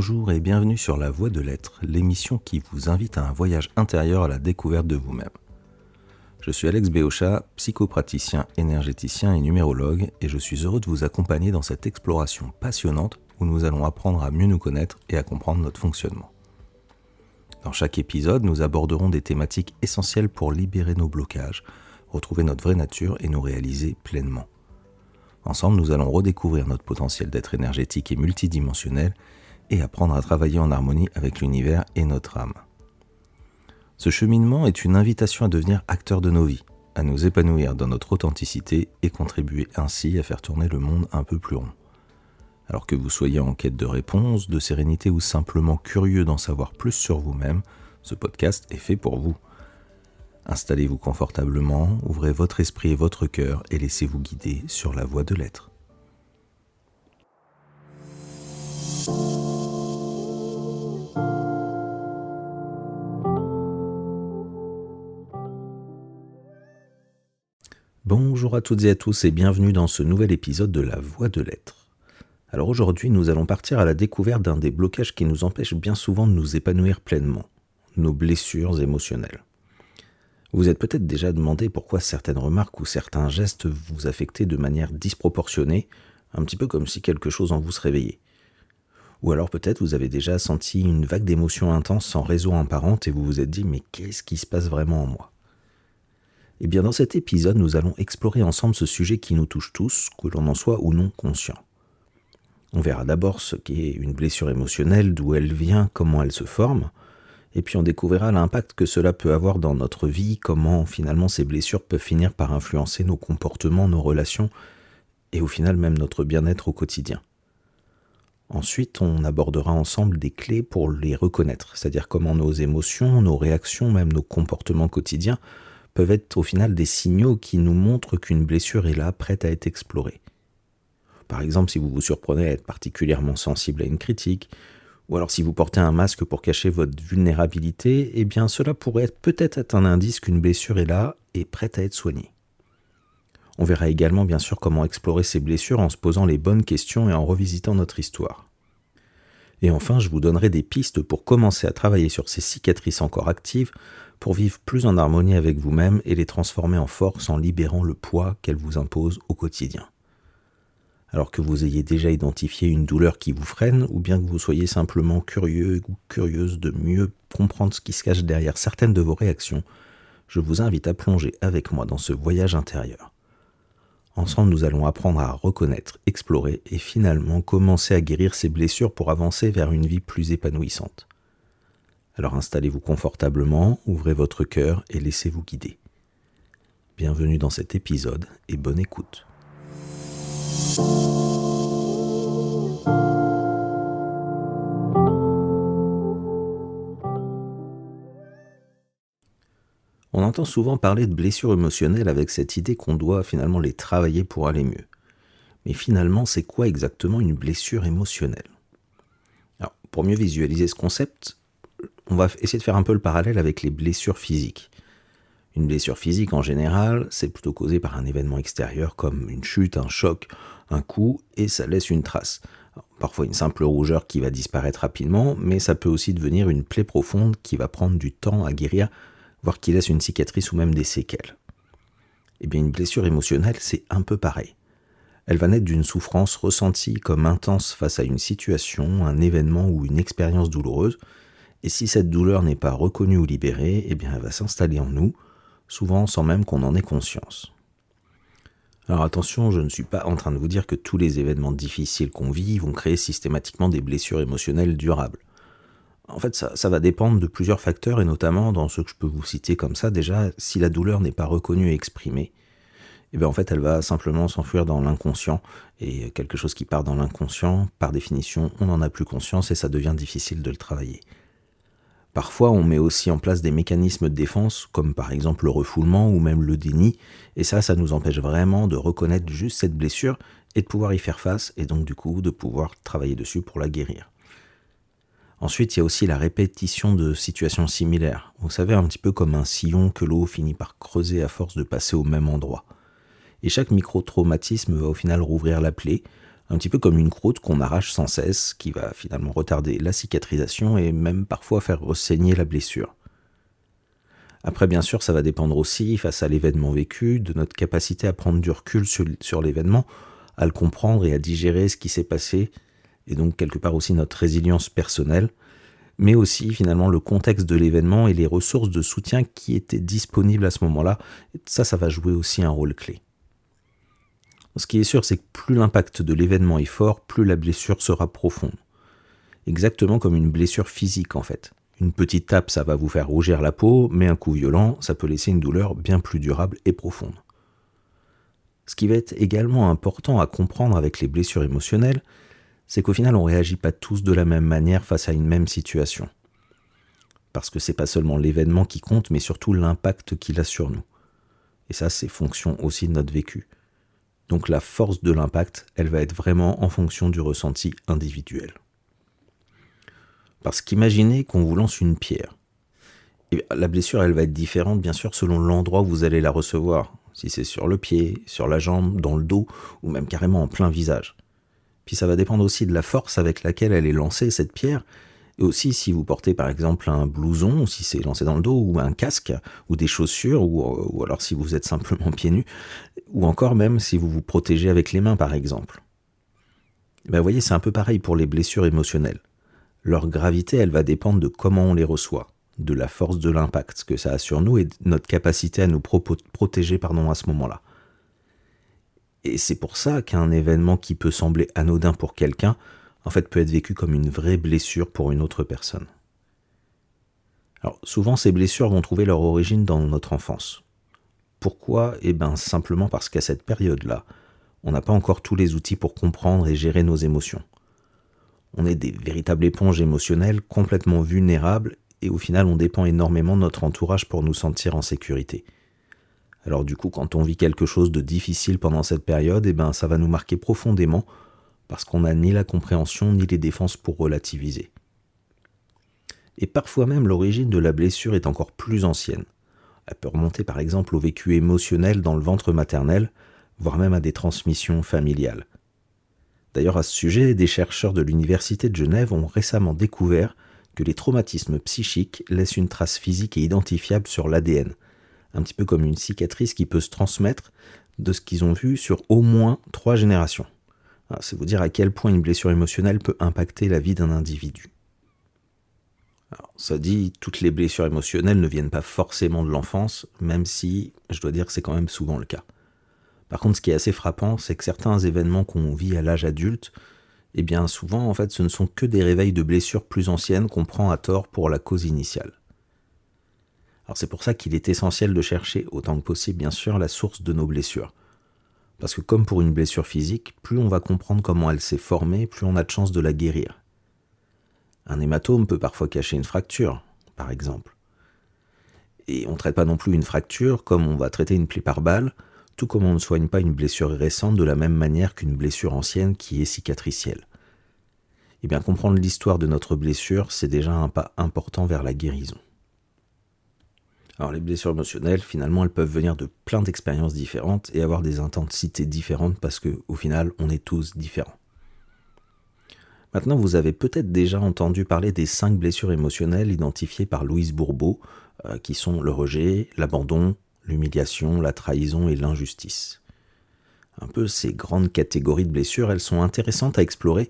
Bonjour et bienvenue sur La Voie de l'Être, l'émission qui vous invite à un voyage intérieur à la découverte de vous-même. Je suis Alex Béochat, psychopraticien, énergéticien et numérologue, et je suis heureux de vous accompagner dans cette exploration passionnante où nous allons apprendre à mieux nous connaître et à comprendre notre fonctionnement. Dans chaque épisode, nous aborderons des thématiques essentielles pour libérer nos blocages, retrouver notre vraie nature et nous réaliser pleinement. Ensemble, nous allons redécouvrir notre potentiel d'être énergétique et multidimensionnel et apprendre à travailler en harmonie avec l'univers et notre âme. Ce cheminement est une invitation à devenir acteur de nos vies, à nous épanouir dans notre authenticité et contribuer ainsi à faire tourner le monde un peu plus rond. Alors que vous soyez en quête de réponses, de sérénité ou simplement curieux d'en savoir plus sur vous-même, ce podcast est fait pour vous. Installez-vous confortablement, ouvrez votre esprit et votre cœur et laissez-vous guider sur la voie de l'être. Bonjour à toutes et à tous et bienvenue dans ce nouvel épisode de La Voie de l'Être. Alors aujourd'hui, nous allons partir à la découverte d'un des blocages qui nous empêche bien souvent de nous épanouir pleinement, nos blessures émotionnelles. Vous vous êtes peut-être déjà demandé pourquoi certaines remarques ou certains gestes vous affectaient de manière disproportionnée, un petit peu comme si quelque chose en vous se réveillait. Ou alors peut-être vous avez déjà senti une vague d'émotions intenses sans raison apparente et vous vous êtes dit « mais qu'est-ce qui se passe vraiment en moi ?» Eh bien dans cet épisode, nous allons explorer ensemble ce sujet qui nous touche tous, que l'on en soit ou non conscient. On verra d'abord ce qu'est une blessure émotionnelle, d'où elle vient, comment elle se forme, et puis on découvrira l'impact que cela peut avoir dans notre vie, comment finalement ces blessures peuvent finir par influencer nos comportements, nos relations, et au final même notre bien-être au quotidien. Ensuite, on abordera ensemble des clés pour les reconnaître, c'est-à-dire comment nos émotions, nos réactions, même nos comportements quotidiens peuvent être au final des signaux qui nous montrent qu'une blessure est là, prête à être explorée. Par exemple, si vous vous surprenez à être particulièrement sensible à une critique, ou alors si vous portez un masque pour cacher votre vulnérabilité, eh bien cela pourrait peut-être être un indice qu'une blessure est là et prête à être soignée. On verra également bien sûr comment explorer ces blessures en se posant les bonnes questions et en revisitant notre histoire. Et enfin, je vous donnerai des pistes pour commencer à travailler sur ces cicatrices encore actives pour vivre plus en harmonie avec vous-même et les transformer en force en libérant le poids qu'elles vous imposent au quotidien. Alors que vous ayez déjà identifié une douleur qui vous freine, ou bien que vous soyez simplement curieux ou curieuse de mieux comprendre ce qui se cache derrière certaines de vos réactions, je vous invite à plonger avec moi dans ce voyage intérieur. Ensemble, nous allons apprendre à reconnaître, explorer et finalement commencer à guérir ces blessures pour avancer vers une vie plus épanouissante. Alors installez-vous confortablement, ouvrez votre cœur et laissez-vous guider. Bienvenue dans cet épisode et bonne écoute. On entend souvent parler de blessures émotionnelles avec cette idée qu'on doit finalement les travailler pour aller mieux. Mais finalement, c'est quoi exactement une blessure émotionnelle ? Alors, pour mieux visualiser ce concept, on va essayer de faire un peu le parallèle avec les blessures physiques. Une blessure physique, en général, c'est plutôt causé par un événement extérieur comme une chute, un choc, un coup, et ça laisse une trace. Alors, parfois une simple rougeur qui va disparaître rapidement, mais ça peut aussi devenir une plaie profonde qui va prendre du temps à guérir, voire qui laisse une cicatrice ou même des séquelles. Eh bien, une blessure émotionnelle, c'est un peu pareil. Elle va naître d'une souffrance ressentie comme intense face à une situation, un événement ou une expérience douloureuse, et si cette douleur n'est pas reconnue ou libérée, eh bien elle va s'installer en nous, souvent sans même qu'on en ait conscience. Alors attention, je ne suis pas en train de vous dire que tous les événements difficiles qu'on vit vont créer systématiquement des blessures émotionnelles durables. En fait, ça va dépendre de plusieurs facteurs, et notamment dans ceux que je peux vous citer comme ça, déjà, si la douleur n'est pas reconnue et exprimée, eh bien en fait elle va simplement s'enfuir dans l'inconscient, et quelque chose qui part dans l'inconscient, par définition, on n'en a plus conscience et ça devient difficile de le travailler. Parfois, on met aussi en place des mécanismes de défense, comme par exemple le refoulement ou même le déni, et ça nous empêche vraiment de reconnaître juste cette blessure et de pouvoir y faire face, et donc du coup de pouvoir travailler dessus pour la guérir. Ensuite, il y a aussi la répétition de situations similaires. Vous savez, un petit peu comme un sillon que l'eau finit par creuser à force de passer au même endroit. Et chaque micro-traumatisme va au final rouvrir la plaie, Un petit peu comme une croûte qu'on arrache sans cesse, qui va finalement retarder la cicatrisation et même parfois faire ressaigner la blessure. Après, bien sûr, ça va dépendre aussi, face à l'événement vécu, de notre capacité à prendre du recul sur l'événement, à le comprendre et à digérer ce qui s'est passé, et donc quelque part aussi notre résilience personnelle, mais aussi finalement le contexte de l'événement et les ressources de soutien qui étaient disponibles à ce moment-là. Et ça va jouer aussi un rôle clé. Ce qui est sûr, c'est que plus l'impact de l'événement est fort, plus la blessure sera profonde. Exactement comme une blessure physique en fait. Une petite tape, ça va vous faire rougir la peau, mais un coup violent, ça peut laisser une douleur bien plus durable et profonde. Ce qui va être également important à comprendre avec les blessures émotionnelles, c'est qu'au final, on ne réagit pas tous de la même manière face à une même situation. Parce que c'est pas seulement l'événement qui compte, mais surtout l'impact qu'il a sur nous. Et ça, c'est fonction aussi de notre vécu. Donc la force de l'impact, elle va être vraiment en fonction du ressenti individuel. Parce qu'imaginez qu'on vous lance une pierre. Et la blessure, elle va être différente, bien sûr, selon l'endroit où vous allez la recevoir. Si c'est sur le pied, sur la jambe, dans le dos, ou même carrément en plein visage. Puis ça va dépendre aussi de la force avec laquelle elle est lancée, cette pierre, et aussi si vous portez par exemple un blouson, ou si c'est lancé dans le dos, ou un casque, ou des chaussures, ou alors si vous êtes simplement pieds nus, ou encore même si vous vous protégez avec les mains par exemple. Ben, vous voyez, c'est un peu pareil pour les blessures émotionnelles. Leur gravité, elle va dépendre de comment on les reçoit, de la force de l'impact que ça a sur nous et de notre capacité à nous protéger à ce moment-là. Et c'est pour ça qu'un événement qui peut sembler anodin pour quelqu'un, en fait, peut être vécu comme une vraie blessure pour une autre personne. Alors, souvent, ces blessures vont trouver leur origine dans notre enfance. Pourquoi ? Simplement parce qu'à cette période-là, on n'a pas encore tous les outils pour comprendre et gérer nos émotions. On est des véritables éponges émotionnelles, complètement vulnérables, et au final, on dépend énormément de notre entourage pour nous sentir en sécurité. Alors du coup, quand on vit quelque chose de difficile pendant cette période, ça va nous marquer profondément parce qu'on n'a ni la compréhension ni les défenses pour relativiser. Et parfois même, l'origine de la blessure est encore plus ancienne. Elle peut remonter par exemple au vécu émotionnel dans le ventre maternel, voire même à des transmissions familiales. D'ailleurs, à ce sujet, des chercheurs de l'Université de Genève ont récemment découvert que les traumatismes psychiques laissent une trace physique et identifiable sur l'ADN, un petit peu comme une cicatrice qui peut se transmettre de ce qu'ils ont vu sur au moins 3 générations. Alors, c'est vous dire à quel point une blessure émotionnelle peut impacter la vie d'un individu. Alors, ça dit, toutes les blessures émotionnelles ne viennent pas forcément de l'enfance, même si je dois dire que c'est quand même souvent le cas. Par contre, ce qui est assez frappant, c'est que certains événements qu'on vit à l'âge adulte, souvent, en fait, ce ne sont que des réveils de blessures plus anciennes qu'on prend à tort pour la cause initiale. Alors c'est pour ça qu'il est essentiel de chercher autant que possible, bien sûr, la source de nos blessures. Parce que comme pour une blessure physique, plus on va comprendre comment elle s'est formée, plus on a de chances de la guérir. Un hématome peut parfois cacher une fracture, par exemple. Et on ne traite pas non plus une fracture comme on va traiter une plaie par balle, tout comme on ne soigne pas une blessure récente de la même manière qu'une blessure ancienne qui est cicatricielle. Comprendre l'histoire de notre blessure, c'est déjà un pas important vers la guérison. Alors les blessures émotionnelles, finalement, elles peuvent venir de plein d'expériences différentes et avoir des intensités différentes parce qu'au final, on est tous différents. Maintenant, vous avez peut-être déjà entendu parler des 5 blessures émotionnelles identifiées par Louise Bourbeau, qui sont le rejet, l'abandon, l'humiliation, la trahison et l'injustice. Un peu ces grandes catégories de blessures, elles sont intéressantes à explorer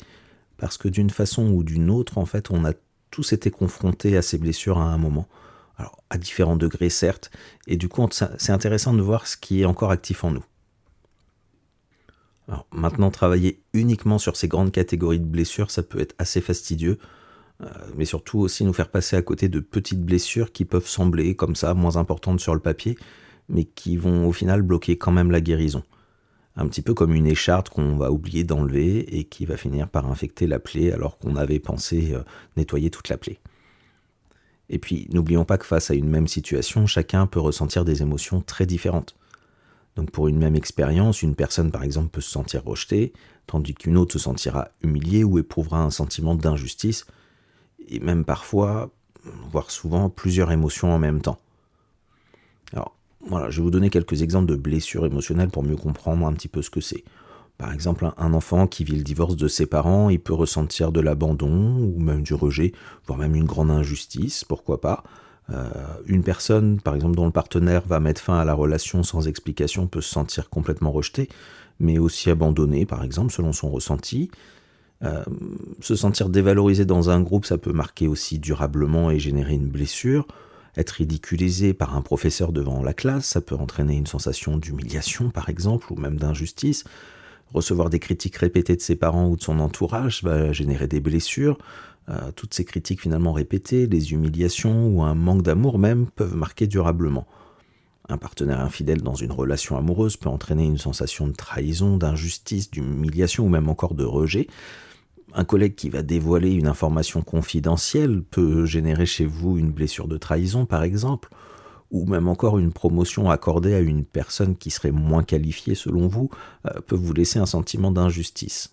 parce que d'une façon ou d'une autre, en fait, on a tous été confrontés à ces blessures à un moment. Alors, à différents degrés, certes, et du coup, c'est intéressant de voir ce qui est encore actif en nous. Alors, maintenant, travailler uniquement sur ces grandes catégories de blessures, ça peut être assez fastidieux, mais surtout aussi nous faire passer à côté de petites blessures qui peuvent sembler, comme ça, moins importantes sur le papier, mais qui vont au final bloquer quand même la guérison. Un petit peu comme une écharpe qu'on va oublier d'enlever et qui va finir par infecter la plaie alors qu'on avait pensé nettoyer toute la plaie. Et puis, n'oublions pas que face à une même situation, chacun peut ressentir des émotions très différentes. Donc pour une même expérience, une personne par exemple peut se sentir rejetée, tandis qu'une autre se sentira humiliée ou éprouvera un sentiment d'injustice, et même parfois, voire souvent, plusieurs émotions en même temps. Alors voilà, je vais vous donner quelques exemples de blessures émotionnelles pour mieux comprendre un petit peu ce que c'est. Par exemple, un enfant qui vit le divorce de ses parents, il peut ressentir de l'abandon ou même du rejet, voire même une grande injustice, pourquoi pas. Une personne, par exemple, dont le partenaire va mettre fin à la relation sans explication peut se sentir complètement rejetée, mais aussi abandonnée, par exemple, selon son ressenti. Euh, Se sentir dévalorisé dans un groupe, ça peut marquer aussi durablement et générer une blessure. Être ridiculisé par un professeur devant la classe, ça peut entraîner une sensation d'humiliation, par exemple, ou même d'injustice. Recevoir des critiques répétées de ses parents ou de son entourage va générer des blessures. Toutes ces critiques finalement répétées, les humiliations ou un manque d'amour même peuvent marquer durablement. Un partenaire infidèle dans une relation amoureuse peut entraîner une sensation de trahison, d'injustice, d'humiliation ou même encore de rejet. Un collègue qui va dévoiler une information confidentielle peut générer chez vous une blessure de trahison, par exemple, ou même encore une promotion accordée à une personne qui serait moins qualifiée selon vous, peut vous laisser un sentiment d'injustice.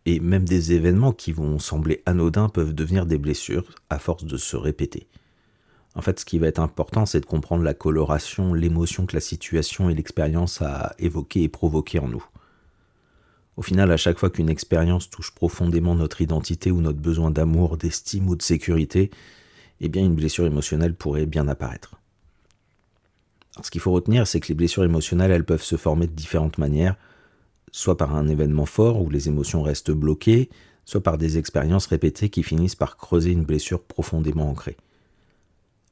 Et même des événements qui vont sembler anodins peuvent devenir des blessures à force de se répéter. En fait, ce qui va être important, c'est de comprendre la coloration, l'émotion que la situation et l'expérience a évoquée et provoquée en nous. Au final, à chaque fois qu'une expérience touche profondément notre identité ou notre besoin d'amour, d'estime ou de sécurité, eh bien une blessure émotionnelle pourrait bien apparaître. Alors, ce qu'il faut retenir, c'est que les blessures émotionnelles, elles peuvent se former de différentes manières, soit par un événement fort où les émotions restent bloquées, soit par des expériences répétées qui finissent par creuser une blessure profondément ancrée.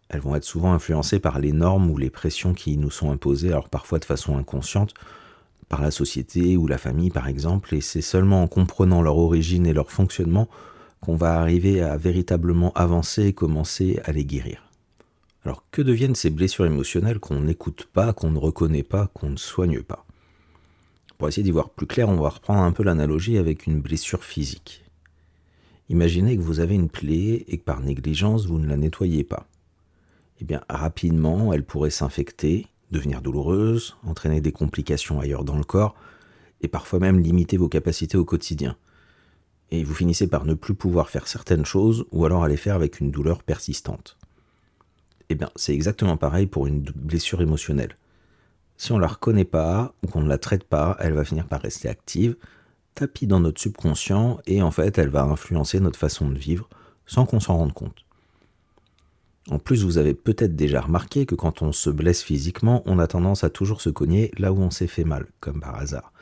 Elles vont être souvent influencées par les normes ou les pressions qui nous sont imposées, alors parfois de façon inconsciente, par la société ou la famille par exemple, et c'est seulement en comprenant leur origine et leur fonctionnement qu'on va arriver à véritablement avancer et commencer à les guérir. Alors que deviennent ces blessures émotionnelles qu'on n'écoute pas, qu'on ne reconnaît pas, qu'on ne soigne pas? Pour essayer d'y voir plus clair, on va reprendre un peu l'analogie avec une blessure physique. Imaginez que vous avez une plaie et que par négligence vous ne la nettoyez pas. Eh bien rapidement, elle pourrait s'infecter, devenir douloureuse, entraîner des complications ailleurs dans le corps, et parfois même limiter vos capacités au quotidien. Et vous finissez par ne plus pouvoir faire certaines choses, ou alors à les faire avec une douleur persistante. Eh bien, c'est exactement pareil pour une blessure émotionnelle. Si on ne la reconnaît pas, ou qu'on ne la traite pas, elle va finir par rester active, tapis dans notre subconscient, et en fait, elle va influencer notre façon de vivre, sans qu'on s'en rende compte. En plus, vous avez peut-être déjà remarqué que quand on se blesse physiquement, on a tendance à toujours se cogner là où on s'est fait mal, comme par hasard.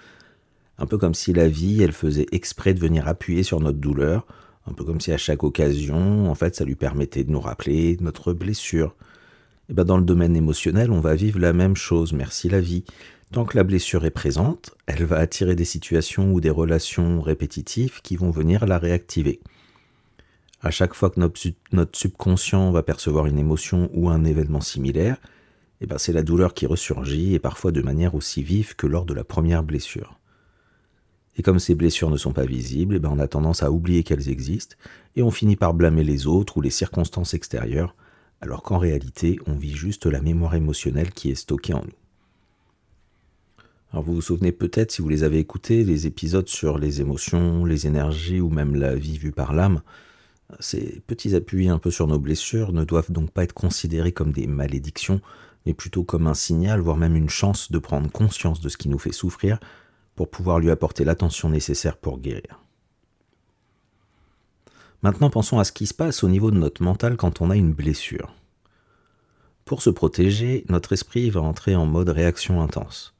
Un peu comme si la vie, elle faisait exprès de venir appuyer sur notre douleur, un peu comme si à chaque occasion, en fait, ça lui permettait de nous rappeler notre blessure. Et bien dans le domaine émotionnel, on va vivre la même chose, merci la vie. Tant que la blessure est présente, elle va attirer des situations ou des relations répétitives qui vont venir la réactiver. À chaque fois que notre subconscient va percevoir une émotion ou un événement similaire, eh ben c'est la douleur qui ressurgit et parfois de manière aussi vive que lors de la première blessure. Et comme ces blessures ne sont pas visibles, eh ben on a tendance à oublier qu'elles existent et on finit par blâmer les autres ou les circonstances extérieures, alors qu'en réalité, on vit juste la mémoire émotionnelle qui est stockée en nous. Alors vous vous souvenez peut-être, si vous les avez écoutés, les épisodes sur les émotions, les énergies ou même la vie vue par l'âme. Ces petits appuis un peu sur nos blessures ne doivent donc pas être considérés comme des malédictions, mais plutôt comme un signal, voire même une chance de prendre conscience de ce qui nous fait souffrir pour pouvoir lui apporter l'attention nécessaire pour guérir. Maintenant, pensons à ce qui se passe au niveau de notre mental quand on a une blessure. Pour se protéger, notre esprit va entrer en mode réaction intense.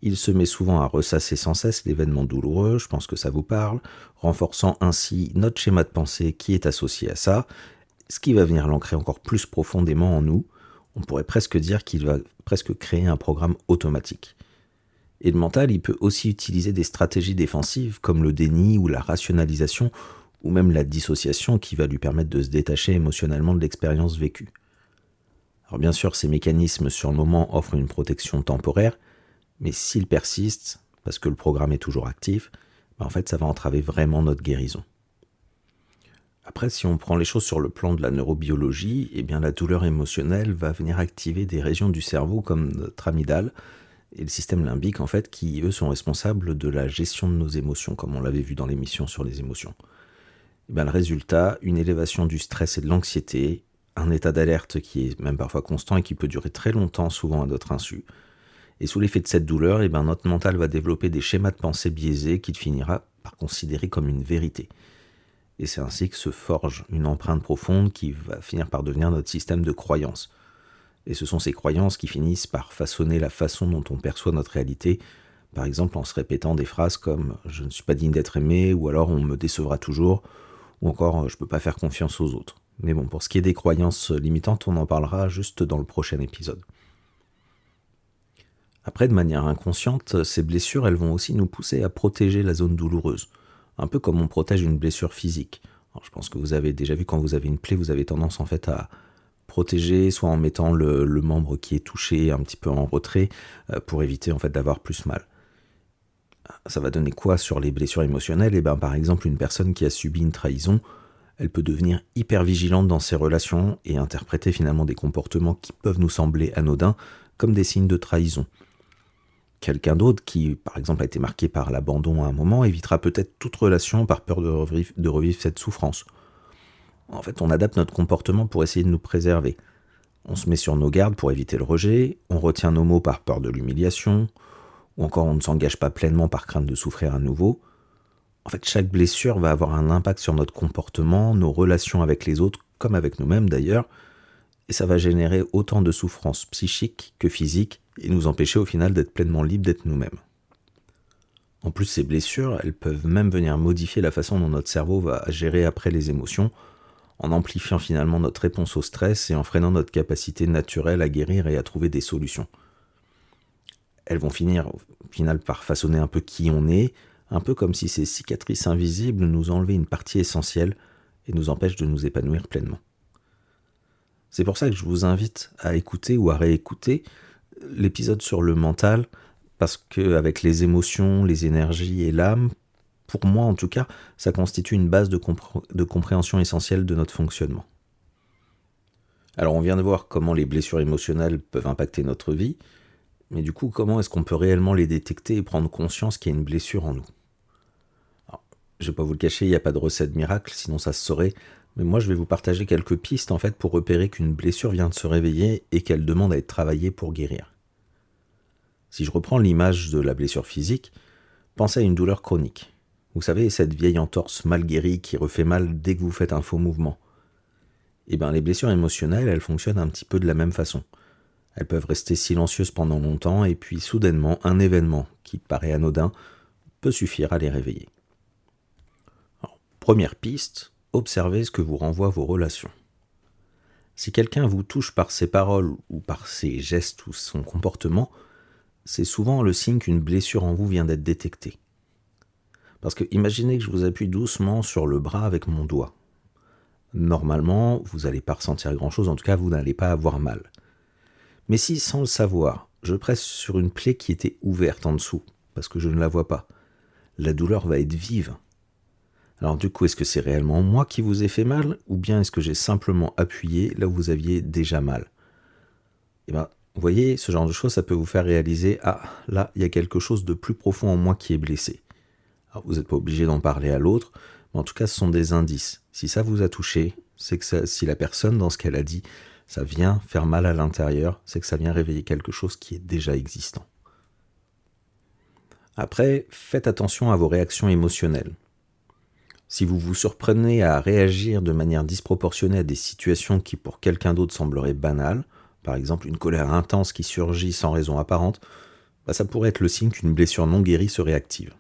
Il se met souvent à ressasser sans cesse l'événement douloureux, je pense que ça vous parle, renforçant ainsi notre schéma de pensée qui est associé à ça, ce qui va venir l'ancrer encore plus profondément en nous. On pourrait presque dire qu'il va presque créer un programme automatique. Et le mental, il peut aussi utiliser des stratégies défensives comme le déni ou la rationalisation, ou même la dissociation qui va lui permettre de se détacher émotionnellement de l'expérience vécue. Alors bien sûr, ces mécanismes sur le moment offrent une protection temporaire, mais s'ils persistent, parce que le programme est toujours actif, en fait ça va entraver vraiment notre guérison. Après, si on prend les choses sur le plan de la neurobiologie, eh bien la douleur émotionnelle va venir activer des régions du cerveau comme notre amygdale et le système limbique en fait, qui eux sont responsables de la gestion de nos émotions, comme on l'avait vu dans l'émission sur les émotions. Et bien, le résultat, une élévation du stress et de l'anxiété, un état d'alerte qui est même parfois constant et qui peut durer très longtemps, souvent à notre insu. Et sous l'effet de cette douleur, notre mental va développer des schémas de pensée biaisés qu'il finira par considérer comme une vérité. Et c'est ainsi que se forge une empreinte profonde qui va finir par devenir notre système de croyances. Et ce sont ces croyances qui finissent par façonner la façon dont on perçoit notre réalité, par exemple en se répétant des phrases comme « je ne suis pas digne d'être aimé » ou alors « on me décevra toujours » ou encore « je ne peux pas faire confiance aux autres ». Mais bon, pour ce qui est des croyances limitantes, on en parlera juste dans le prochain épisode. Après, de manière inconsciente, ces blessures, elles vont aussi nous pousser à protéger la zone douloureuse, un peu comme on protège une blessure physique. Alors, je pense que vous avez déjà vu, quand vous avez une plaie, vous avez tendance en fait à protéger, soit en mettant le membre qui est touché un petit peu en retrait, pour éviter en fait d'avoir plus mal. Ça va donner quoi sur les blessures émotionnelles ? Par exemple, une personne qui a subi une trahison, elle peut devenir hyper vigilante dans ses relations et interpréter finalement des comportements qui peuvent nous sembler anodins comme des signes de trahison. Quelqu'un d'autre qui, par exemple, a été marqué par l'abandon à un moment, évitera peut-être toute relation par peur de revivre cette souffrance. En fait, on adapte notre comportement pour essayer de nous préserver. On se met sur nos gardes pour éviter le rejet, on retient nos mots par peur de l'humiliation, ou encore on ne s'engage pas pleinement par crainte de souffrir à nouveau. En fait, chaque blessure va avoir un impact sur notre comportement, nos relations avec les autres, comme avec nous-mêmes d'ailleurs, et ça va générer autant de souffrances psychiques que physiques, et nous empêcher au final d'être pleinement libres d'être nous-mêmes. En plus, ces blessures, elles peuvent même venir modifier la façon dont notre cerveau va gérer après les émotions, en amplifiant finalement notre réponse au stress et en freinant notre capacité naturelle à guérir et à trouver des solutions. Elles vont finir au final par façonner un peu qui on est, un peu comme si ces cicatrices invisibles nous enlevaient une partie essentielle et nous empêchent de nous épanouir pleinement. C'est pour ça que je vous invite à écouter ou à réécouter l'épisode sur le mental, parce qu'avec les émotions, les énergies et l'âme, pour moi en tout cas, ça constitue une base de compréhension essentielle de notre fonctionnement. Alors on vient de voir comment les blessures émotionnelles peuvent impacter notre vie, mais du coup, comment est-ce qu'on peut réellement les détecter et prendre conscience qu'il y a une blessure en nous ? Alors, je ne vais pas vous le cacher, il n'y a pas de recette miracle, sinon ça se saurait, mais moi je vais vous partager quelques pistes en fait pour repérer qu'une blessure vient de se réveiller et qu'elle demande à être travaillée pour guérir. Si je reprends l'image de la blessure physique, pensez à une douleur chronique. Vous savez, cette vieille entorse mal guérie qui refait mal dès que vous faites un faux mouvement. Les blessures émotionnelles, elles fonctionnent un petit peu de la même façon. Elles peuvent rester silencieuses pendant longtemps et puis soudainement, un événement qui paraît anodin peut suffire à les réveiller. Alors, première piste, observez ce que vous renvoient vos relations. Si quelqu'un vous touche par ses paroles ou par ses gestes ou son comportement, c'est souvent le signe qu'une blessure en vous vient d'être détectée. Parce que imaginez que je vous appuie doucement sur le bras avec mon doigt. Normalement, vous n'allez pas ressentir grand-chose, en tout cas vous n'allez pas avoir mal. Mais si, sans le savoir, je presse sur une plaie qui était ouverte en dessous, parce que je ne la vois pas, la douleur va être vive. Alors du coup, est-ce que c'est réellement moi qui vous ai fait mal, ou bien est-ce que j'ai simplement appuyé là où vous aviez déjà mal ? Vous voyez, ce genre de choses, ça peut vous faire réaliser « Ah, là, il y a quelque chose de plus profond en moi qui est blessé ». Alors, vous n'êtes pas obligé d'en parler à l'autre, mais en tout cas, ce sont des indices. Si ça vous a touché, c'est que si la personne, dans ce qu'elle a dit, ça vient faire mal à l'intérieur, c'est que ça vient réveiller quelque chose qui est déjà existant. Après, faites attention à vos réactions émotionnelles. Si vous vous surprenez à réagir de manière disproportionnée à des situations qui pour quelqu'un d'autre sembleraient banales, par exemple une colère intense qui surgit sans raison apparente, ça pourrait être le signe qu'une blessure non guérie se réactive.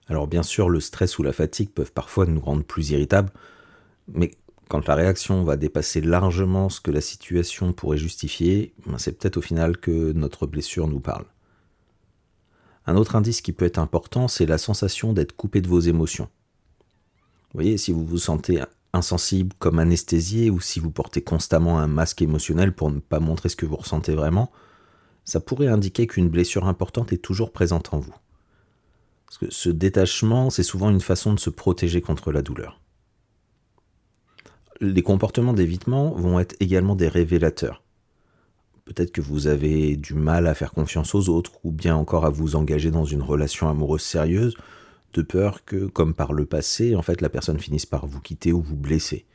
Alors bien sûr, le stress ou la fatigue peuvent parfois nous rendre plus irritables, mais quand la réaction va dépasser largement ce que la situation pourrait justifier, c'est peut-être au final que notre blessure nous parle. Un autre indice qui peut être important, c'est la sensation d'être coupé de vos émotions. Vous voyez, si vous vous sentez insensible comme anesthésié ou si vous portez constamment un masque émotionnel pour ne pas montrer ce que vous ressentez vraiment, ça pourrait indiquer qu'une blessure importante est toujours présente en vous. Parce que ce détachement, c'est souvent une façon de se protéger contre la douleur. Les comportements d'évitement vont être également des révélateurs. Peut-être que vous avez du mal à faire confiance aux autres ou bien encore à vous engager dans une relation amoureuse sérieuse, de peur que, comme par le passé, en fait, la personne finisse par vous quitter ou vous blesser.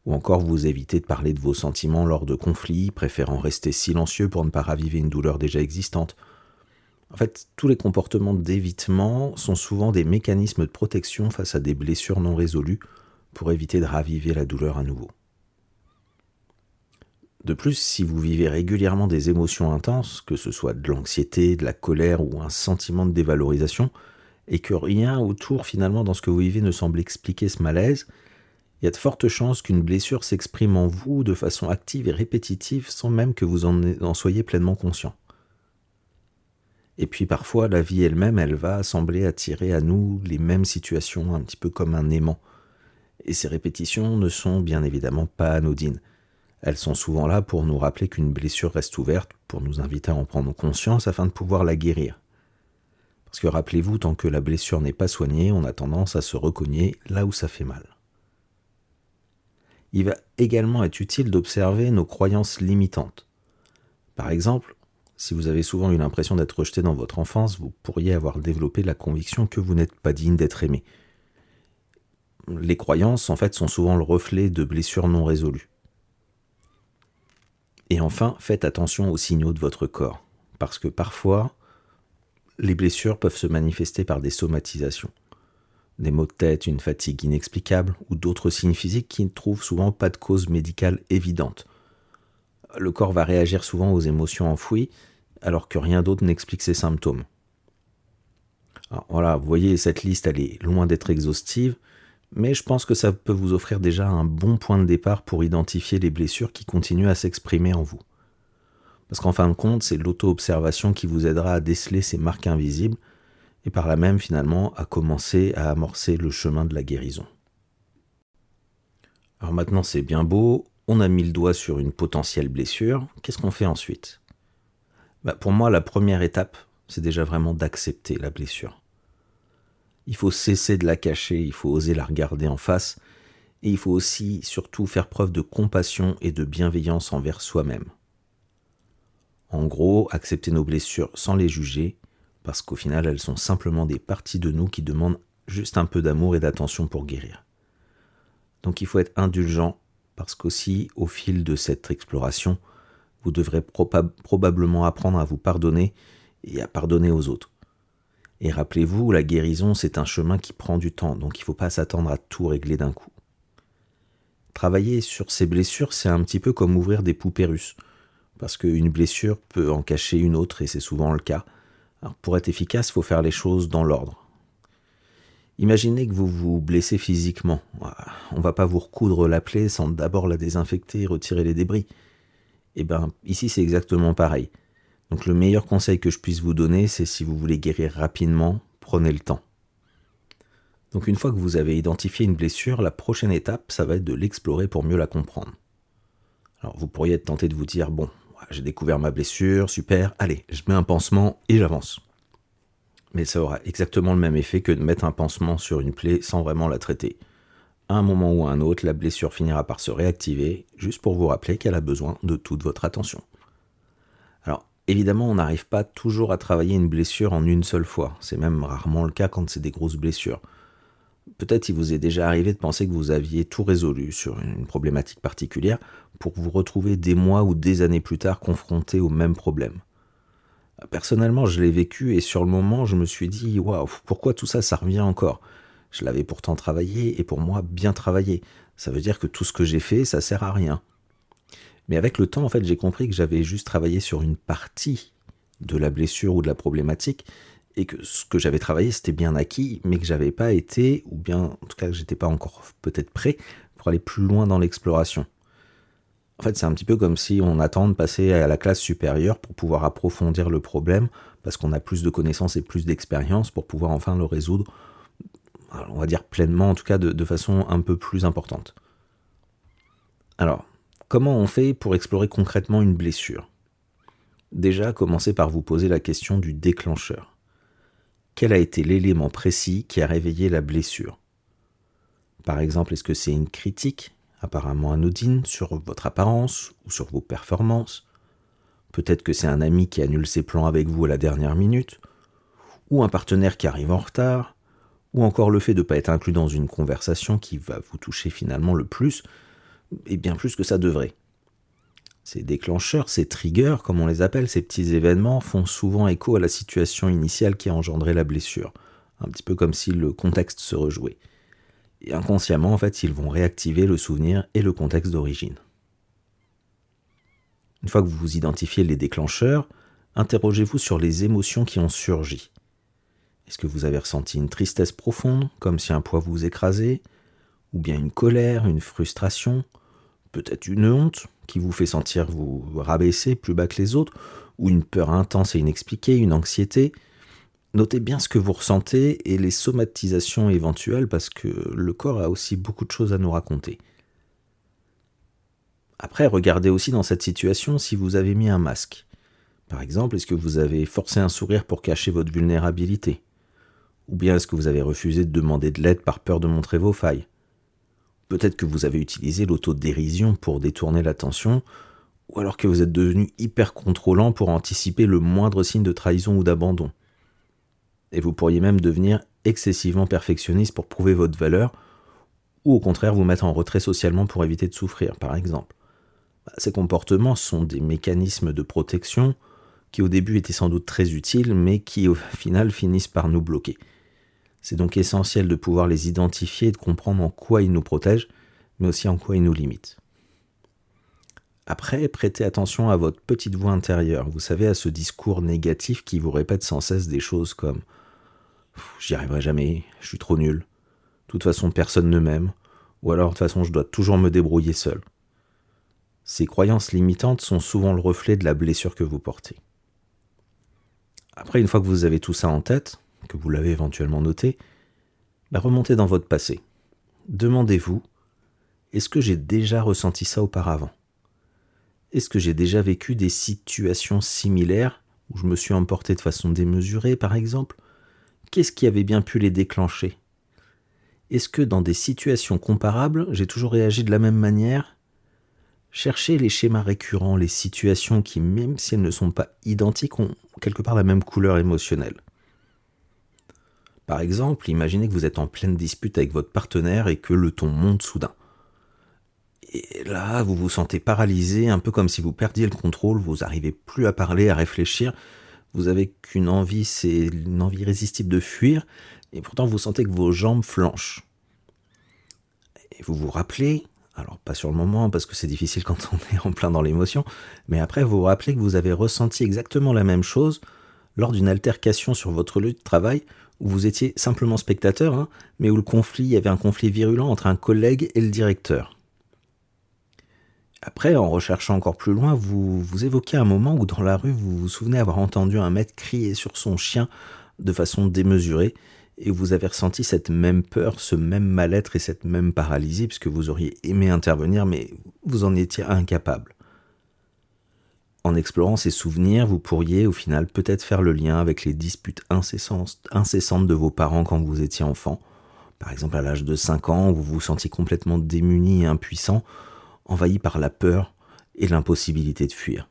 Ou encore vous évitez de parler de vos sentiments lors de conflits, préférant rester silencieux pour ne pas raviver une douleur déjà existante. En fait, tous les comportements d'évitement sont souvent des mécanismes de protection face à des blessures non résolues pour éviter de raviver la douleur à nouveau. De plus, si vous vivez régulièrement des émotions intenses, que ce soit de l'anxiété, de la colère ou un sentiment de dévalorisation, et que rien autour finalement dans ce que vous vivez ne semble expliquer ce malaise, il y a de fortes chances qu'une blessure s'exprime en vous de façon active et répétitive sans même que vous en soyez pleinement conscient. Et puis parfois, la vie elle-même, elle va sembler attirer à nous les mêmes situations, un petit peu comme un aimant. Et ces répétitions ne sont bien évidemment pas anodines. Elles sont souvent là pour nous rappeler qu'une blessure reste ouverte, pour nous inviter à en prendre conscience afin de pouvoir la guérir. Parce que rappelez-vous, tant que la blessure n'est pas soignée, on a tendance à se recogner là où ça fait mal. Il va également être utile d'observer nos croyances limitantes. Par exemple, si vous avez souvent eu l'impression d'être rejeté dans votre enfance, vous pourriez avoir développé la conviction que vous n'êtes pas digne d'être aimé. Les croyances, en fait, sont souvent le reflet de blessures non résolues. Et enfin, faites attention aux signaux de votre corps, parce que parfois, les blessures peuvent se manifester par des somatisations. Des maux de tête, une fatigue inexplicable ou d'autres signes physiques qui ne trouvent souvent pas de cause médicale évidente. Le corps va réagir souvent aux émotions enfouies, alors que rien d'autre n'explique ces symptômes. Alors voilà, vous voyez, cette liste, elle est loin d'être exhaustive, mais je pense que ça peut vous offrir déjà un bon point de départ pour identifier les blessures qui continuent à s'exprimer en vous. Parce qu'en fin de compte, c'est l'auto-observation qui vous aidera à déceler ces marques invisibles et par là même finalement à commencer à amorcer le chemin de la guérison. Alors maintenant c'est bien beau, on a mis le doigt sur une potentielle blessure, qu'est-ce qu'on fait ensuite ? Pour moi la première étape, c'est déjà vraiment d'accepter la blessure. Il faut cesser de la cacher, il faut oser la regarder en face et il faut aussi surtout faire preuve de compassion et de bienveillance envers soi-même. En gros, accepter nos blessures sans les juger, parce qu'au final, elles sont simplement des parties de nous qui demandent juste un peu d'amour et d'attention pour guérir. Donc il faut être indulgent, parce qu'aussi, au fil de cette exploration, vous devrez probablement apprendre à vous pardonner et à pardonner aux autres. Et rappelez-vous, la guérison, c'est un chemin qui prend du temps, donc il ne faut pas s'attendre à tout régler d'un coup. Travailler sur ces blessures, c'est un petit peu comme ouvrir des poupées russes, parce qu'une blessure peut en cacher une autre, et c'est souvent le cas. Alors pour être efficace, il faut faire les choses dans l'ordre. Imaginez que vous vous blessez physiquement. On ne va pas vous recoudre la plaie sans d'abord la désinfecter et retirer les débris. Et ici c'est exactement pareil. Donc le meilleur conseil que je puisse vous donner, c'est si vous voulez guérir rapidement, prenez le temps. Donc une fois que vous avez identifié une blessure, la prochaine étape, ça va être de l'explorer pour mieux la comprendre. Alors vous pourriez être tenté de vous dire, bon, j'ai découvert ma blessure, super, allez, je mets un pansement et j'avance. Mais ça aura exactement le même effet que de mettre un pansement sur une plaie sans vraiment la traiter. À un moment ou à un autre, la blessure finira par se réactiver, juste pour vous rappeler qu'elle a besoin de toute votre attention. Alors, évidemment, on n'arrive pas toujours à travailler une blessure en une seule fois. C'est même rarement le cas quand c'est des grosses blessures. Peut-être il vous est déjà arrivé de penser que vous aviez tout résolu sur une problématique particulière pour vous retrouver des mois ou des années plus tard confronté au même problème. Personnellement, je l'ai vécu et sur le moment, je me suis dit « Waouh, pourquoi tout ça, ça revient encore ?» Je l'avais pourtant travaillé et pour moi, bien travaillé. Ça veut dire que tout ce que j'ai fait, ça sert à rien. Mais avec le temps, en fait, j'ai compris que j'avais juste travaillé sur une partie de la blessure ou de la problématique et que ce que j'avais travaillé, c'était bien acquis, mais que j'avais pas été, ou bien en tout cas que j'étais pas encore peut-être prêt pour aller plus loin dans l'exploration. En fait, c'est un petit peu comme si on attend de passer à la classe supérieure pour pouvoir approfondir le problème, parce qu'on a plus de connaissances et plus d'expérience pour pouvoir enfin le résoudre, on va dire pleinement, en tout cas de façon un peu plus importante. Alors, comment on fait pour explorer concrètement une blessure ? Déjà, commencez par vous poser la question du déclencheur. Quel a été l'élément précis qui a réveillé la blessure ? Par exemple, est-ce que c'est une critique apparemment anodine sur votre apparence ou sur vos performances ? Peut-être que c'est un ami qui annule ses plans avec vous à la dernière minute, ou un partenaire qui arrive en retard, ou encore le fait de ne pas être inclus dans une conversation qui va vous toucher finalement le plus, et bien plus que ça devrait. Ces déclencheurs, ces triggers, comme on les appelle, ces petits événements, font souvent écho à la situation initiale qui a engendré la blessure, un petit peu comme si le contexte se rejouait. Et inconsciemment, en fait, ils vont réactiver le souvenir et le contexte d'origine. Une fois que vous identifiez les déclencheurs, interrogez-vous sur les émotions qui ont surgi. Est-ce que vous avez ressenti une tristesse profonde, comme si un poids vous écrasait, ou bien une colère, une frustration, peut-être une honte qui vous fait sentir vous rabaisser plus bas que les autres, ou une peur intense et inexpliquée, une anxiété. Notez bien ce que vous ressentez et les somatisations éventuelles parce que le corps a aussi beaucoup de choses à nous raconter. Après, regardez aussi dans cette situation si vous avez mis un masque. Par exemple, est-ce que vous avez forcé un sourire pour cacher votre vulnérabilité ? Ou bien est-ce que vous avez refusé de demander de l'aide par peur de montrer vos failles ? Peut-être que vous avez utilisé l'autodérision pour détourner l'attention, ou alors que vous êtes devenu hyper contrôlant pour anticiper le moindre signe de trahison ou d'abandon. Et vous pourriez même devenir excessivement perfectionniste pour prouver votre valeur, ou au contraire vous mettre en retrait socialement pour éviter de souffrir, par exemple. Ces comportements sont des mécanismes de protection qui au début étaient sans doute très utiles, mais qui au final finissent par nous bloquer. C'est donc essentiel de pouvoir les identifier et de comprendre en quoi ils nous protègent, mais aussi en quoi ils nous limitent. Après, prêtez attention à votre petite voix intérieure, vous savez, à ce discours négatif qui vous répète sans cesse des choses comme « j'y arriverai jamais, je suis trop nul, de toute façon personne ne m'aime » ou alors « de toute façon je dois toujours me débrouiller seul ». Ces croyances limitantes sont souvent le reflet de la blessure que vous portez. Après, une fois que vous avez tout ça en tête, que vous l'avez éventuellement noté, remontez dans votre passé. Demandez-vous, est-ce que j'ai déjà ressenti ça auparavant ? Est-ce que j'ai déjà vécu des situations similaires où je me suis emporté de façon démesurée, par exemple ? Qu'est-ce qui avait bien pu les déclencher ? Est-ce que dans des situations comparables, j'ai toujours réagi de la même manière ? Cherchez les schémas récurrents, les situations qui, même si elles ne sont pas identiques, ont quelque part la même couleur émotionnelle. Par exemple, imaginez que vous êtes en pleine dispute avec votre partenaire et que le ton monte soudain. Et là, vous vous sentez paralysé, un peu comme si vous perdiez le contrôle, vous n'arrivez plus à parler, à réfléchir, vous avez qu'une envie, c'est une envie irrésistible de fuir, et pourtant vous sentez que vos jambes flanchent. Et vous vous rappelez, alors pas sur le moment parce que c'est difficile quand on est en plein dans l'émotion, mais après vous vous rappelez que vous avez ressenti exactement la même chose lors d'une altercation sur votre lieu de travail où vous étiez simplement spectateur, mais où il y avait un conflit virulent entre un collègue et le directeur. Après, en recherchant encore plus loin, vous évoquez un moment où dans la rue, vous vous souvenez avoir entendu un maître crier sur son chien de façon démesurée, et vous avez ressenti cette même peur, ce même mal-être et cette même paralysie, puisque vous auriez aimé intervenir, mais vous en étiez incapable. En explorant ces souvenirs, vous pourriez au final peut-être faire le lien avec les disputes incessantes de vos parents quand vous étiez enfant. Par exemple à l'âge de 5 ans, où vous vous sentiez complètement démuni et impuissant, envahi par la peur et l'impossibilité de fuir.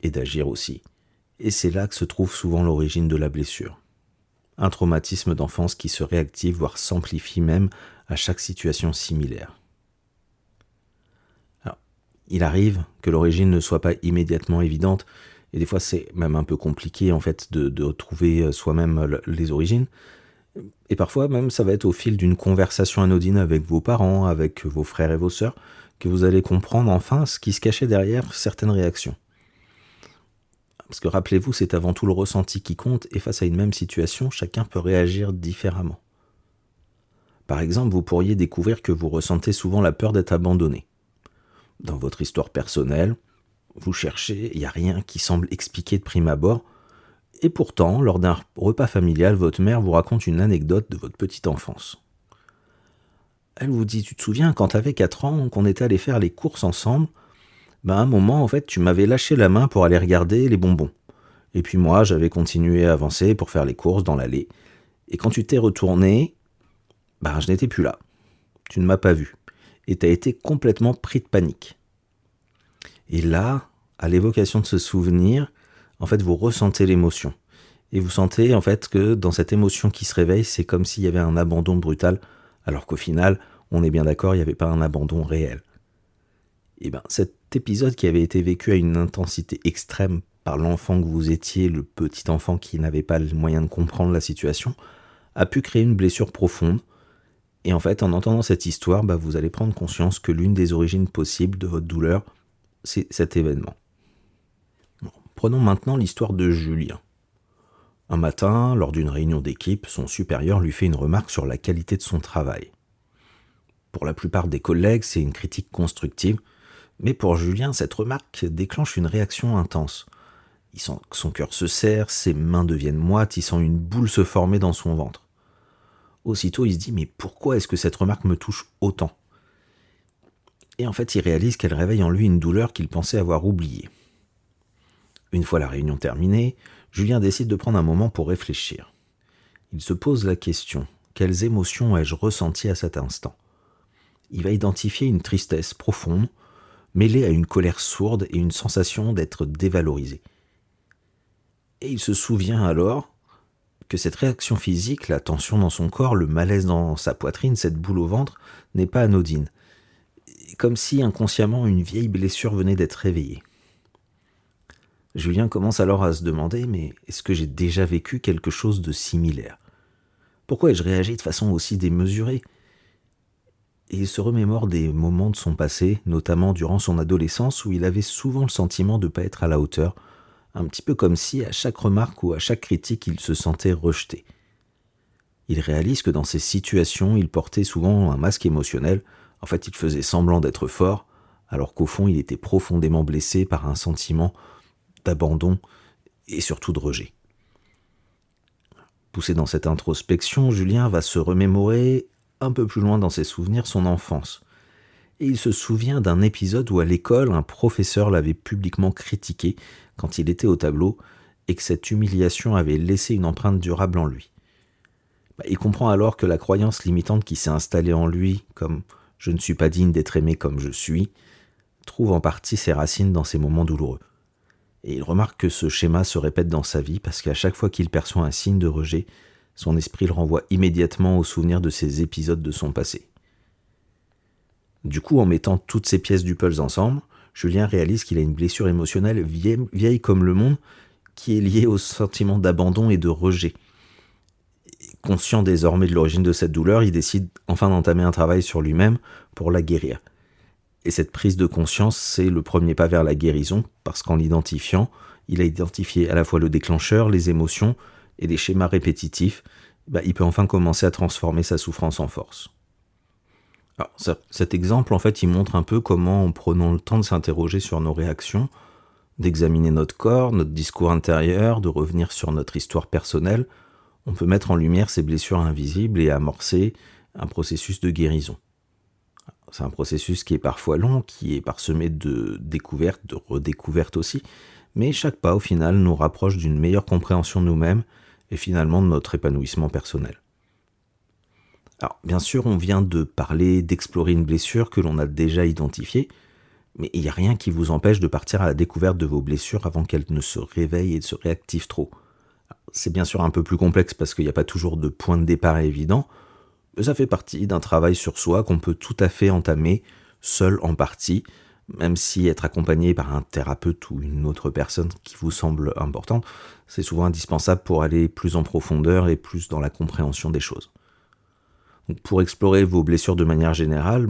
Et d'agir aussi. Et c'est là que se trouve souvent l'origine de la blessure. Un traumatisme d'enfance qui se réactive, voire s'amplifie même à chaque situation similaire. Alors, il arrive que l'origine ne soit pas immédiatement évidente, et des fois c'est même un peu compliqué en fait de trouver soi-même les origines. Et parfois même ça va être au fil d'une conversation anodine avec vos parents, avec vos frères et vos sœurs, que vous allez comprendre enfin ce qui se cachait derrière certaines réactions. Parce que rappelez-vous, c'est avant tout le ressenti qui compte, et face à une même situation, chacun peut réagir différemment. Par exemple, vous pourriez découvrir que vous ressentez souvent la peur d'être abandonné. Dans votre histoire personnelle, vous cherchez, il n'y a rien qui semble expliquer de prime abord, et pourtant, lors d'un repas familial, votre mère vous raconte une anecdote de votre petite enfance. Elle vous dit, tu te souviens, quand tu avais 4 ans, qu'on était allé faire les courses ensemble, à un moment, en fait, tu m'avais lâché la main pour aller regarder les bonbons. Et puis moi, j'avais continué à avancer pour faire les courses dans l'allée. Et quand tu t'es retourné, je n'étais plus là. Tu ne m'as pas vu. Et tu as été complètement pris de panique. Et là, à l'évocation de ce souvenir, en fait, vous ressentez l'émotion. Et vous sentez, en fait, que dans cette émotion qui se réveille, c'est comme s'il y avait un abandon brutal, alors qu'au final, On est bien d'accord, il n'y avait pas un abandon réel. Et bien, cet épisode qui avait été vécu à une intensité extrême par l'enfant que vous étiez, le petit enfant qui n'avait pas le moyen de comprendre la situation, a pu créer une blessure profonde. Et en fait, en entendant cette histoire, vous allez prendre conscience que l'une des origines possibles de votre douleur, c'est cet événement. Bon, prenons maintenant l'histoire de Julien. Un matin, lors d'une réunion d'équipe, son supérieur lui fait une remarque sur la qualité de son travail. Pour la plupart des collègues, c'est une critique constructive, mais pour Julien, cette remarque déclenche une réaction intense. Il sent que son cœur se serre, ses mains deviennent moites, il sent une boule se former dans son ventre. Aussitôt, il se dit « Mais pourquoi est-ce que cette remarque me touche autant ?» Et en fait, il réalise qu'elle réveille en lui une douleur qu'il pensait avoir oubliée. Une fois la réunion terminée, Julien décide de prendre un moment pour réfléchir. Il se pose la question « Quelles émotions ai-je ressenties à cet instant ?» Il va identifier une tristesse profonde, mêlée à une colère sourde et une sensation d'être dévalorisé. Et il se souvient alors que cette réaction physique, la tension dans son corps, le malaise dans sa poitrine, cette boule au ventre, n'est pas anodine. Comme si inconsciemment une vieille blessure venait d'être réveillée. Julien commence alors à se demander « Mais est-ce que j'ai déjà vécu quelque chose de similaire ? Pourquoi ai-je réagi de façon aussi démesurée ?» Et il se remémore des moments de son passé, notamment durant son adolescence, où il avait souvent le sentiment de ne pas être à la hauteur, un petit peu comme si à chaque remarque ou à chaque critique, il se sentait rejeté. Il réalise que dans ces situations, il portait souvent un masque émotionnel. En fait, il faisait semblant d'être fort, alors qu'au fond, il était profondément blessé par un sentiment d'abandon et surtout de rejet. Poussé dans cette introspection, Julien va se remémorer un peu plus loin dans ses souvenirs son enfance. Et il se souvient d'un épisode où à l'école, un professeur l'avait publiquement critiqué quand il était au tableau et que cette humiliation avait laissé une empreinte durable en lui. Il comprend alors que la croyance limitante qui s'est installée en lui, comme « je ne suis pas digne d'être aimé comme je suis », trouve en partie ses racines dans ces moments douloureux. Et il remarque que ce schéma se répète dans sa vie parce qu'à chaque fois qu'il perçoit un signe de rejet, son esprit le renvoie immédiatement au souvenir de ces épisodes de son passé. Du coup, en mettant toutes ces pièces du puzzle ensemble, Julien réalise qu'il a une blessure émotionnelle vieille comme le monde qui est liée au sentiment d'abandon et de rejet. Conscient désormais de l'origine de cette douleur, il décide enfin d'entamer un travail sur lui-même pour la guérir. Et cette prise de conscience, c'est le premier pas vers la guérison, parce qu'en l'identifiant, il a identifié à la fois le déclencheur, les émotions et les schémas répétitifs, il peut enfin commencer à transformer sa souffrance en force. Alors, cet exemple, en fait, il montre un peu comment, en prenant le temps de s'interroger sur nos réactions, d'examiner notre corps, notre discours intérieur, de revenir sur notre histoire personnelle, on peut mettre en lumière ces blessures invisibles et amorcer un processus de guérison. C'est un processus qui est parfois long, qui est parsemé de découvertes, de redécouvertes aussi, mais chaque pas, au final, nous rapproche d'une meilleure compréhension de nous-mêmes et finalement de notre épanouissement personnel. Alors, bien sûr, on vient de parler, d'explorer une blessure que l'on a déjà identifiée, mais il n'y a rien qui vous empêche de partir à la découverte de vos blessures avant qu'elles ne se réveillent et se réactivent trop. C'est bien sûr un peu plus complexe parce qu'il n'y a pas toujours de point de départ évident, mais ça fait partie d'un travail sur soi qu'on peut tout à fait entamer, seul en partie, même si être accompagné par un thérapeute ou une autre personne qui vous semble importante, c'est souvent indispensable pour aller plus en profondeur et plus dans la compréhension des choses. Donc pour explorer vos blessures de manière générale,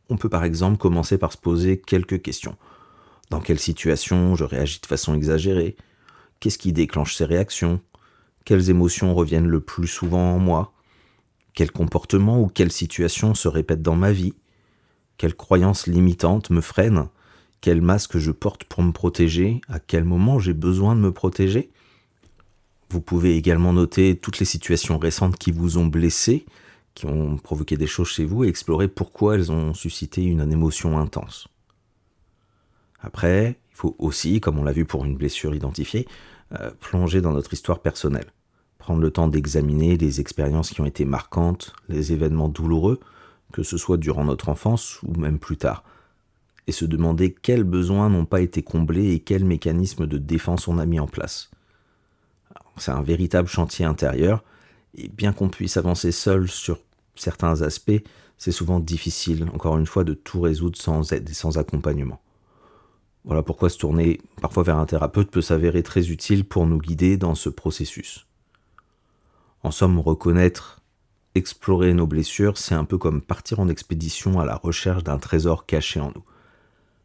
on peut par exemple commencer par se poser quelques questions. Dans quelle situation je réagis de façon exagérée ? Qu'est-ce qui déclenche ces réactions ? Quelles émotions reviennent le plus souvent en moi ? Quels comportements ou quelles situations se répètent dans ma vie ? Quelles croyances limitantes me freinent ? Quel masque je porte pour me protéger ? À quel moment j'ai besoin de me protéger ? Vous pouvez également noter toutes les situations récentes qui vous ont blessé, qui ont provoqué des choses chez vous et explorer pourquoi elles ont suscité une émotion intense. Après, il faut aussi, comme on l'a vu pour une blessure identifiée, plonger dans notre histoire personnelle. Prendre le temps d'examiner les expériences qui ont été marquantes, les événements douloureux, que ce soit durant notre enfance ou même plus tard, et se demander quels besoins n'ont pas été comblés et quels mécanismes de défense on a mis en place. Alors, c'est un véritable chantier intérieur, et bien qu'on puisse avancer seul sur certains aspects, c'est souvent difficile, encore une fois, de tout résoudre sans aide et sans accompagnement. Voilà pourquoi se tourner parfois vers un thérapeute peut s'avérer très utile pour nous guider dans ce processus. En somme, reconnaître, explorer nos blessures, c'est un peu comme partir en expédition à la recherche d'un trésor caché en nous.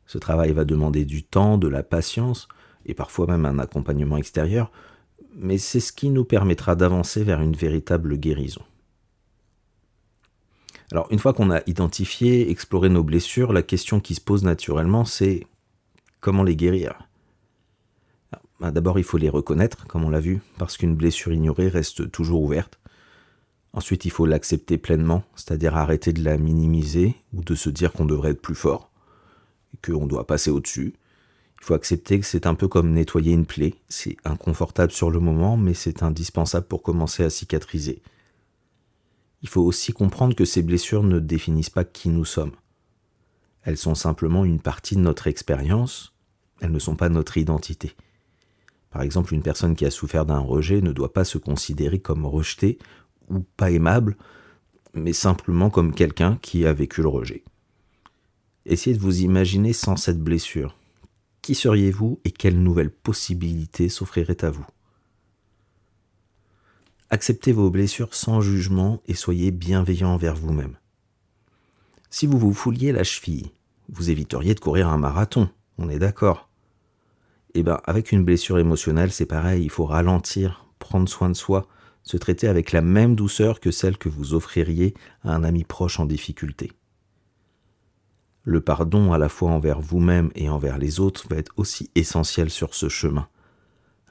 Ce travail va demander du temps, de la patience et parfois même un accompagnement extérieur, mais c'est ce qui nous permettra d'avancer vers une véritable guérison. Alors, une fois qu'on a identifié, exploré nos blessures, la question qui se pose naturellement, c'est comment les guérir ? D'abord, il faut les reconnaître, comme on l'a vu, parce qu'une blessure ignorée reste toujours ouverte. Ensuite, il faut l'accepter pleinement, c'est-à-dire arrêter de la minimiser ou de se dire qu'on devrait être plus fort et qu'on doit passer au-dessus. Il faut accepter que c'est un peu comme nettoyer une plaie. C'est inconfortable sur le moment, mais c'est indispensable pour commencer à cicatriser. Il faut aussi comprendre que ces blessures ne définissent pas qui nous sommes. Elles sont simplement une partie de notre expérience, elles ne sont pas notre identité. Par exemple, une personne qui a souffert d'un rejet ne doit pas se considérer comme rejetée ou pas aimable, mais simplement comme quelqu'un qui a vécu le rejet. Essayez de vous imaginer sans cette blessure. Qui seriez-vous et quelles nouvelles possibilités s'offriraient à vous ? Acceptez vos blessures sans jugement et soyez bienveillant envers vous-même. Si vous vous fouliez la cheville, vous éviteriez de courir un marathon, on est d'accord ? Eh bien, avec une blessure émotionnelle, c'est pareil, il faut ralentir, prendre soin de soi, se traiter avec la même douceur que celle que vous offririez à un ami proche en difficulté. Le pardon, à la fois envers vous-même et envers les autres, va être aussi essentiel sur ce chemin.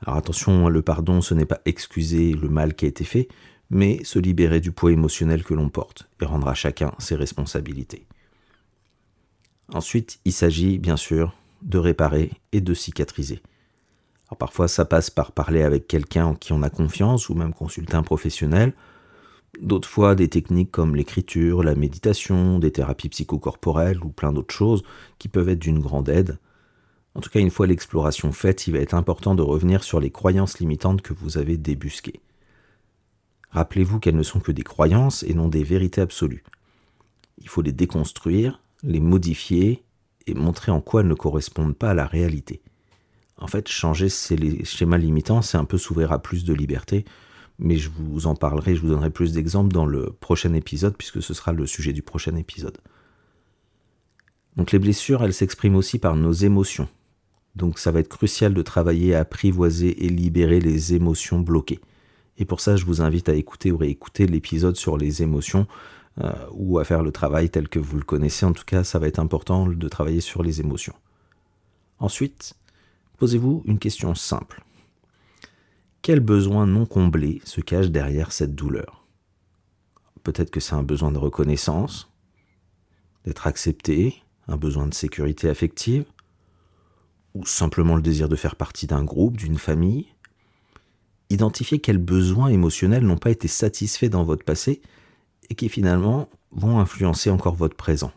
Alors attention, le pardon, ce n'est pas excuser le mal qui a été fait, mais se libérer du poids émotionnel que l'on porte et rendre à chacun ses responsabilités. Ensuite, il s'agit, bien sûr, de réparer et de cicatriser. Alors parfois, ça passe par parler avec quelqu'un en qui on a confiance ou même consulter un professionnel. D'autres fois, des techniques comme l'écriture, la méditation, des thérapies psychocorporelles ou plein d'autres choses qui peuvent être d'une grande aide. En tout cas, une fois l'exploration faite, il va être important de revenir sur les croyances limitantes que vous avez débusquées. Rappelez-vous qu'elles ne sont que des croyances et non des vérités absolues. Il faut les déconstruire, les modifier et montrer en quoi elles ne correspondent pas à la réalité. En fait, changer ces schémas limitants, c'est un peu s'ouvrir à plus de liberté, mais je vous en parlerai, je vous donnerai plus d'exemples dans le prochain épisode, puisque ce sera le sujet du prochain épisode. Donc les blessures, elles s'expriment aussi par nos émotions. Donc ça va être crucial de travailler à apprivoiser et libérer les émotions bloquées. Et pour ça, je vous invite à écouter ou réécouter l'épisode sur les émotions ou à faire le travail tel que vous le connaissez. En tout cas, ça va être important de travailler sur les émotions. Ensuite, posez-vous une question simple. Quel besoin non comblé se cache derrière cette douleur ? Peut-être que c'est un besoin de reconnaissance, d'être accepté, un besoin de sécurité affective, ou simplement le désir de faire partie d'un groupe, d'une famille. Identifiez quels besoins émotionnels n'ont pas été satisfaits dans votre passé et qui finalement vont influencer encore votre présent.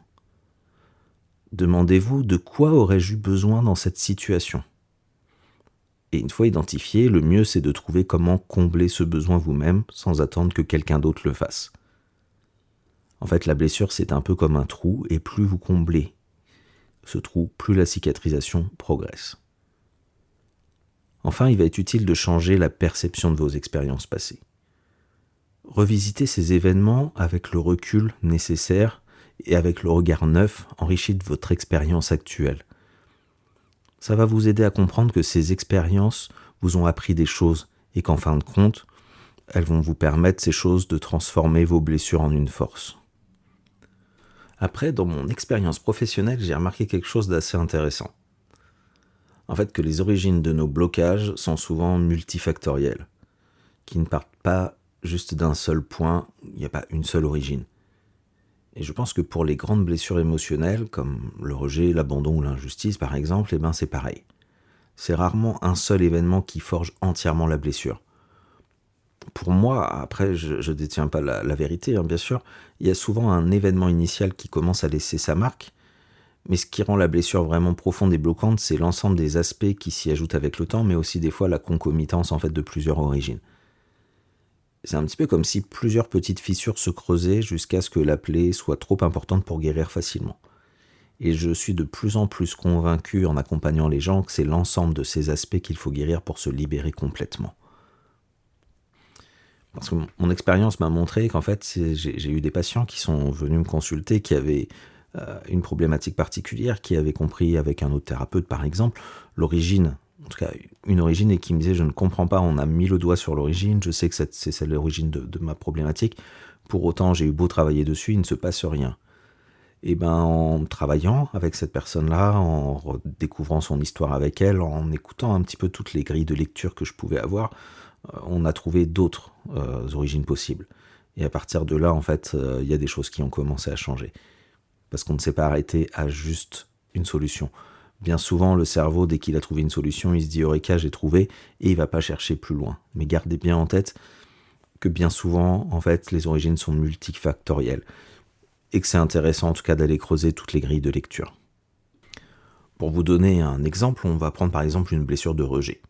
Demandez-vous de quoi aurais-je eu besoin dans cette situation ? Et une fois identifié, le mieux c'est de trouver comment combler ce besoin vous-même sans attendre que quelqu'un d'autre le fasse. En fait, la blessure c'est un peu comme un trou et plus vous comblez ce trou, plus la cicatrisation progresse. Enfin, il va être utile de changer la perception de vos expériences passées. Revisitez ces événements avec le recul nécessaire et avec le regard neuf enrichi de votre expérience actuelle. Ça va vous aider à comprendre que ces expériences vous ont appris des choses et qu'en fin de compte, elles vont vous permettre, ces choses, de transformer vos blessures en une force. Après, dans mon expérience professionnelle, j'ai remarqué quelque chose d'assez intéressant. En fait, que les origines de nos blocages sont souvent multifactorielles, qui ne partent pas juste d'un seul point, il n'y a pas une seule origine. Et je pense que pour les grandes blessures émotionnelles, comme le rejet, l'abandon ou l'injustice par exemple, c'est pareil. C'est rarement un seul événement qui forge entièrement la blessure. Pour moi, après je détiens pas la vérité, bien sûr, il y a souvent un événement initial qui commence à laisser sa marque, mais ce qui rend la blessure vraiment profonde et bloquante, c'est l'ensemble des aspects qui s'y ajoutent avec le temps, mais aussi des fois la concomitance en fait de plusieurs origines. C'est un petit peu comme si plusieurs petites fissures se creusaient jusqu'à ce que la plaie soit trop importante pour guérir facilement. Et je suis de plus en plus convaincu en accompagnant les gens que c'est l'ensemble de ces aspects qu'il faut guérir pour se libérer complètement. Parce que mon expérience m'a montré qu'en fait, j'ai eu des patients qui sont venus me consulter, qui avaient une problématique particulière, qui avaient compris avec un autre thérapeute par exemple, l'origine, en tout cas une origine, et qui me disait je ne comprends pas, on a mis le doigt sur l'origine, je sais que c'est l'origine de ma problématique, pour autant j'ai eu beau travailler dessus, il ne se passe rien. Et ben en travaillant avec cette personne-là, en redécouvrant son histoire avec elle, en écoutant un petit peu toutes les grilles de lecture que je pouvais avoir, on a trouvé d'autres origines possibles. Et à partir de là, en fait, il y a des choses qui ont commencé à changer. Parce qu'on ne s'est pas arrêté à juste une solution. Bien souvent, le cerveau, dès qu'il a trouvé une solution, il se dit « Eureka, j'ai trouvé » et il ne va pas chercher plus loin. Mais gardez bien en tête que bien souvent, en fait, les origines sont multifactorielles. Et que c'est intéressant en tout cas d'aller creuser toutes les grilles de lecture. Pour vous donner un exemple, on va prendre par exemple une blessure de rejet.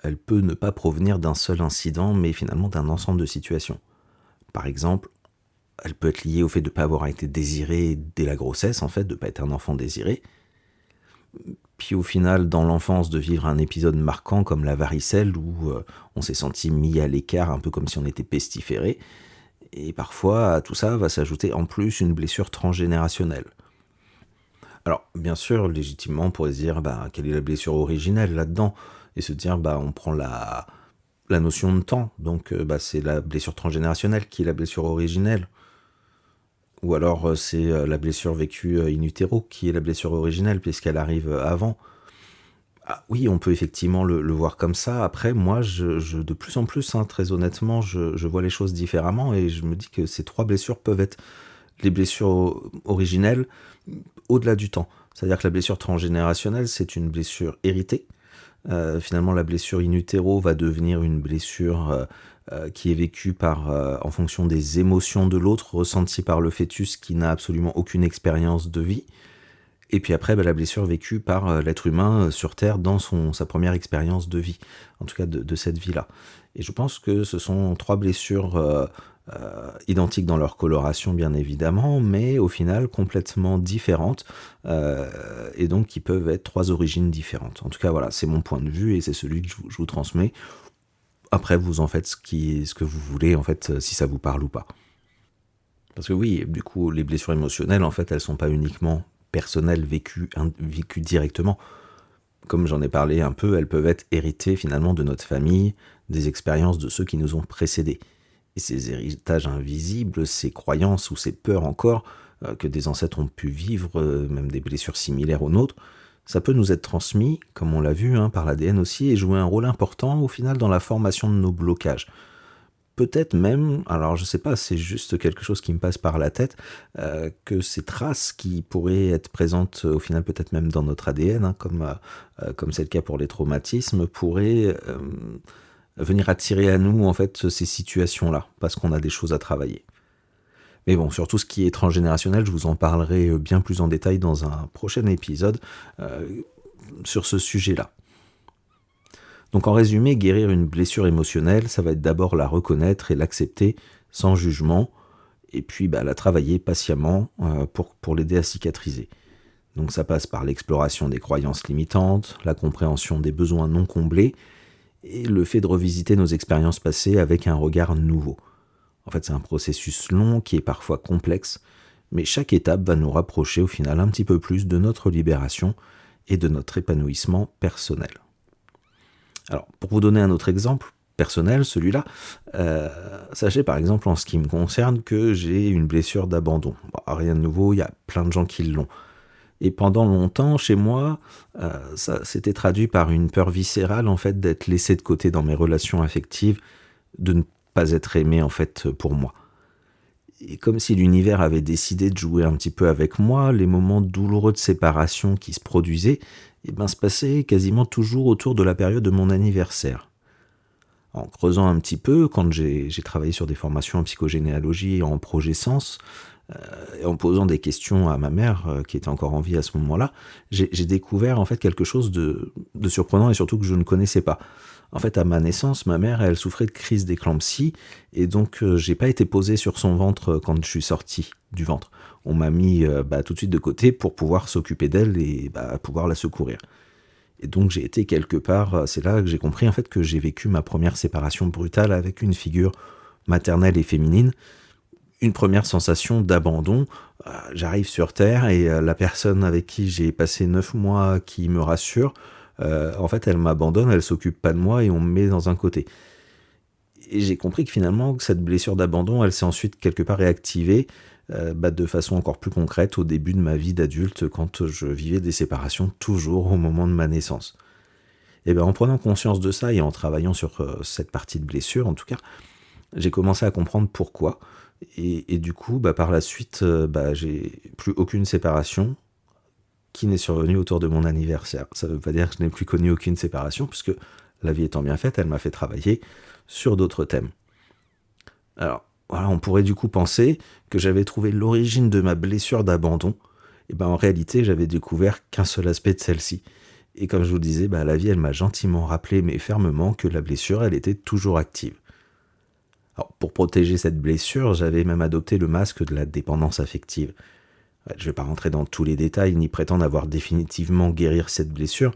Elle peut ne pas provenir d'un seul incident, mais finalement d'un ensemble de situations. Par exemple, elle peut être liée au fait de ne pas avoir été désiré dès la grossesse, en fait, de ne pas être un enfant désiré. Puis au final, dans l'enfance, de vivre un épisode marquant comme la varicelle, où on s'est senti mis à l'écart, un peu comme si on était pestiféré. Et parfois, à tout ça va s'ajouter en plus une blessure transgénérationnelle. Alors, bien sûr, légitimement, on pourrait se dire, quelle est la blessure originelle là-dedans ? Et se dire, on prend la notion de temps. Donc, c'est la blessure transgénérationnelle qui est la blessure originelle. Ou alors, c'est la blessure vécue in utero qui est la blessure originelle, puisqu'elle arrive avant. Ah, oui, on peut effectivement le voir comme ça. Après, moi, de plus en plus, très honnêtement, je vois les choses différemment et je me dis que ces trois blessures peuvent être les blessures originelles au-delà du temps. C'est-à-dire que la blessure transgénérationnelle, c'est une blessure héritée. Finalement, la blessure in utero va devenir une blessure qui est vécue en fonction des émotions de l'autre, ressenties par le fœtus qui n'a absolument aucune expérience de vie. Et puis après, la blessure vécue par l'être humain sur Terre dans sa première expérience de vie, en tout cas de cette vie-là. Et je pense que ce sont trois blessures identiques dans leur coloration, bien évidemment, mais au final complètement différentes, et donc qui peuvent être trois origines différentes. En tout cas, voilà, c'est mon point de vue et c'est celui que je vous transmets. Après, vous en faites ce que vous voulez, en fait, si ça vous parle ou pas. Parce que oui, du coup, les blessures émotionnelles, en fait, elles sont pas uniquement personnelles, vécues directement. Comme j'en ai parlé un peu, elles peuvent être héritées finalement de notre famille, des expériences de ceux qui nous ont précédés. Et ces héritages invisibles, ces croyances ou ces peurs encore que des ancêtres ont pu vivre, même des blessures similaires aux nôtres, ça peut nous être transmis, comme on l'a vu, par l'ADN aussi, et jouer un rôle important au final dans la formation de nos blocages. Peut-être même, alors je sais pas, c'est juste quelque chose qui me passe par la tête, que ces traces qui pourraient être présentes au final peut-être même dans notre ADN, comme c'est le cas pour les traumatismes, pourraient venir attirer à nous en fait ces situations-là, parce qu'on a des choses à travailler. Mais bon, sur tout ce qui est transgénérationnel, je vous en parlerai bien plus en détail dans un prochain épisode sur ce sujet-là. Donc en résumé, guérir une blessure émotionnelle, ça va être d'abord la reconnaître et l'accepter sans jugement, et puis la travailler patiemment pour l'aider à cicatriser. Donc ça passe par l'exploration des croyances limitantes, la compréhension des besoins non comblés, et le fait de revisiter nos expériences passées avec un regard nouveau. En fait, c'est un processus long qui est parfois complexe, mais chaque étape va nous rapprocher au final un petit peu plus de notre libération et de notre épanouissement personnel. Alors, pour vous donner un autre exemple personnel, celui-là, sachez par exemple en ce qui me concerne que j'ai une blessure d'abandon. Rien de nouveau, il y a plein de gens qui l'ont. Et pendant longtemps, chez moi, ça s'était traduit par une peur viscérale en fait d'être laissé de côté dans mes relations affectives, de ne pas être aimé en fait pour moi. Et comme si l'univers avait décidé de jouer un petit peu avec moi, les moments douloureux de séparation qui se produisaient, se passaient quasiment toujours autour de la période de mon anniversaire. En creusant un petit peu, quand j'ai travaillé sur des formations en psychogénéalogie et en projet sens, et en posant des questions à ma mère, qui était encore en vie à ce moment-là, j'ai découvert en fait quelque chose de de surprenant et surtout que je ne connaissais pas. En fait, à ma naissance, ma mère, elle souffrait de crise d'éclampsie et donc j'ai pas été posé sur son ventre quand je suis sorti du ventre. On m'a mis tout de suite de côté pour pouvoir s'occuper d'elle et pouvoir la secourir. Et donc j'ai été quelque part, c'est là que j'ai compris en fait que j'ai vécu ma première séparation brutale avec une figure maternelle et féminine. Une première sensation d'abandon. J'arrive sur Terre et la personne avec qui j'ai passé 9 mois qui me rassure, en fait elle m'abandonne, elle s'occupe pas de moi et on me met dans un côté. Et j'ai compris que finalement que cette blessure d'abandon, elle s'est ensuite quelque part réactivée de façon encore plus concrète au début de ma vie d'adulte quand je vivais des séparations toujours au moment de ma naissance. Et en prenant conscience de ça et en travaillant sur cette partie de blessure en tout cas, j'ai commencé à comprendre pourquoi. Et du coup, par la suite, j'ai plus aucune séparation qui n'est survenue autour de mon anniversaire. Ça ne veut pas dire que je n'ai plus connu aucune séparation, puisque la vie étant bien faite, elle m'a fait travailler sur d'autres thèmes. Alors, voilà, on pourrait du coup penser que j'avais trouvé l'origine de ma blessure d'abandon. En réalité, j'avais découvert qu'un seul aspect de celle-ci. Et comme je vous le disais, la vie, elle m'a gentiment rappelé, mais fermement, que la blessure, elle était toujours active. Alors, pour protéger cette blessure, j'avais même adopté le masque de la dépendance affective. Je ne vais pas rentrer dans tous les détails ni prétendre avoir définitivement guéri cette blessure,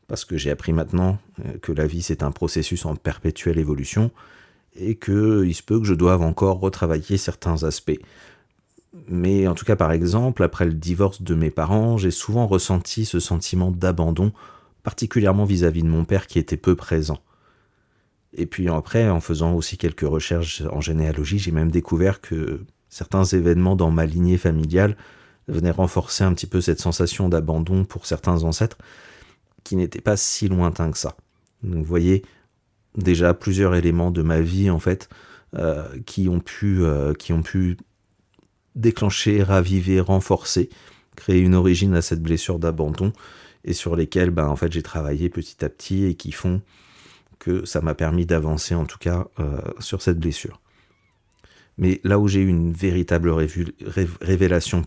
parce que j'ai appris maintenant que la vie c'est un processus en perpétuelle évolution et qu'il se peut que je doive encore retravailler certains aspects. Mais en tout cas, par exemple, après le divorce de mes parents, j'ai souvent ressenti ce sentiment d'abandon, particulièrement vis-à-vis de mon père qui était peu présent. Et puis après, en faisant aussi quelques recherches en généalogie, j'ai même découvert que certains événements dans ma lignée familiale venaient renforcer un petit peu cette sensation d'abandon pour certains ancêtres qui n'étaient pas si lointains que ça. Donc vous voyez, déjà plusieurs éléments de ma vie en fait qui ont pu déclencher, raviver, renforcer, créer une origine à cette blessure d'abandon et sur lesquels en fait j'ai travaillé petit à petit et qui font que ça m'a permis d'avancer en tout cas sur cette blessure. Mais là où j'ai eu une véritable révélation,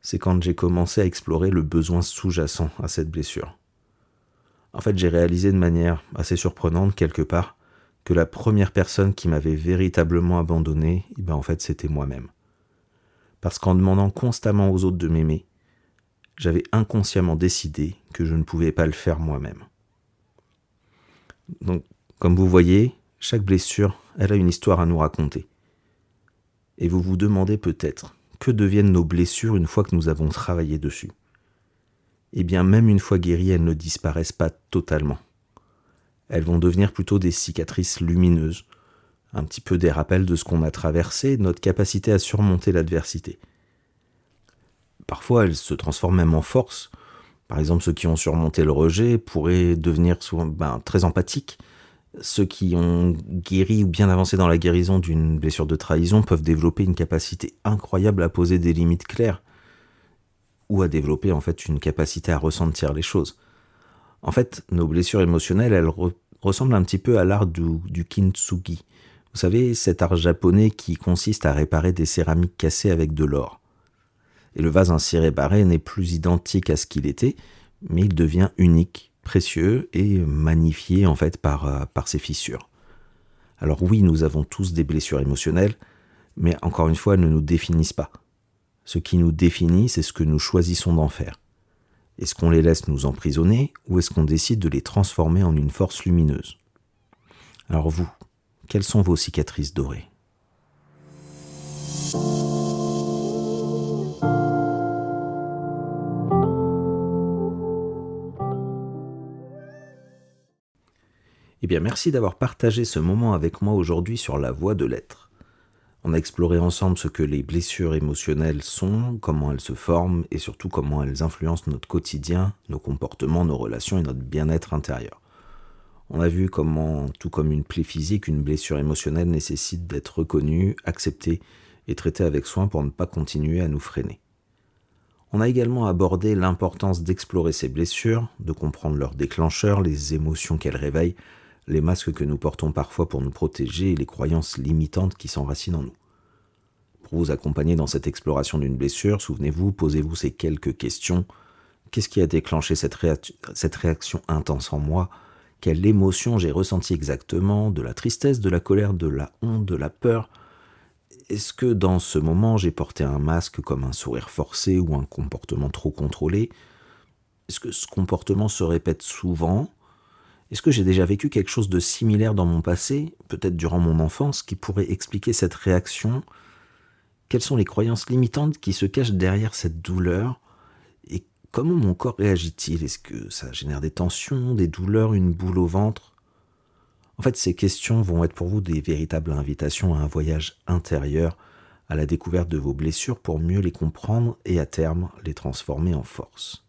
c'est quand j'ai commencé à explorer le besoin sous-jacent à cette blessure. En fait, j'ai réalisé de manière assez surprenante quelque part que la première personne qui m'avait véritablement abandonné, en fait, c'était moi-même. Parce qu'en demandant constamment aux autres de m'aimer, j'avais inconsciemment décidé que je ne pouvais pas le faire moi-même. Donc, comme vous voyez, chaque blessure, elle a une histoire à nous raconter. Et vous vous demandez peut-être, que deviennent nos blessures une fois que nous avons travaillé dessus ? Eh bien, même une fois guéries, elles ne disparaissent pas totalement. Elles vont devenir plutôt des cicatrices lumineuses, un petit peu des rappels de ce qu'on a traversé, de notre capacité à surmonter l'adversité. Parfois, elles se transforment même en force. Par exemple, ceux qui ont surmonté le rejet pourraient devenir souvent très empathiques. Ceux qui ont guéri ou bien avancé dans la guérison d'une blessure de trahison peuvent développer une capacité incroyable à poser des limites claires ou à développer en fait une capacité à ressentir les choses. En fait, nos blessures émotionnelles, elles ressemblent un petit peu à l'art du kintsugi. Vous savez, cet art japonais qui consiste à réparer des céramiques cassées avec de l'or. Et le vase ainsi réparé n'est plus identique à ce qu'il était, mais il devient unique, précieux et magnifié en fait par ses fissures. Alors oui, nous avons tous des blessures émotionnelles, mais encore une fois, elles ne nous définissent pas. Ce qui nous définit, c'est ce que nous choisissons d'en faire. Est-ce qu'on les laisse nous emprisonner ou est-ce qu'on décide de les transformer en une force lumineuse ? Alors vous, quelles sont vos cicatrices dorées ? Eh bien, merci d'avoir partagé ce moment avec moi aujourd'hui sur la voie de l'être. On a exploré ensemble ce que les blessures émotionnelles sont, comment elles se forment et surtout comment elles influencent notre quotidien, nos comportements, nos relations et notre bien-être intérieur. On a vu comment, tout comme une plaie physique, une blessure émotionnelle nécessite d'être reconnue, acceptée et traitée avec soin pour ne pas continuer à nous freiner. On a également abordé l'importance d'explorer ces blessures, de comprendre leurs déclencheurs, les émotions qu'elles réveillent, les masques que nous portons parfois pour nous protéger et les croyances limitantes qui s'enracinent en nous. Pour vous accompagner dans cette exploration d'une blessure, souvenez-vous, posez-vous ces quelques questions. Qu'est-ce qui a déclenché cette réaction intense en moi? Quelle émotion j'ai ressentie exactement? De la tristesse, de la colère, de la honte, de la peur? Est-ce que dans ce moment, j'ai porté un masque comme un sourire forcé ou un comportement trop contrôlé? Est-ce que ce comportement se répète souvent? Est-ce que j'ai déjà vécu quelque chose de similaire dans mon passé, peut-être durant mon enfance, qui pourrait expliquer cette réaction? Quelles sont les croyances limitantes qui se cachent derrière cette douleur? Et comment mon corps réagit-il? Est-ce que ça génère des tensions, des douleurs, une boule au ventre? En fait, ces questions vont être pour vous des véritables invitations à un voyage intérieur, à la découverte de vos blessures pour mieux les comprendre et à terme les transformer en force.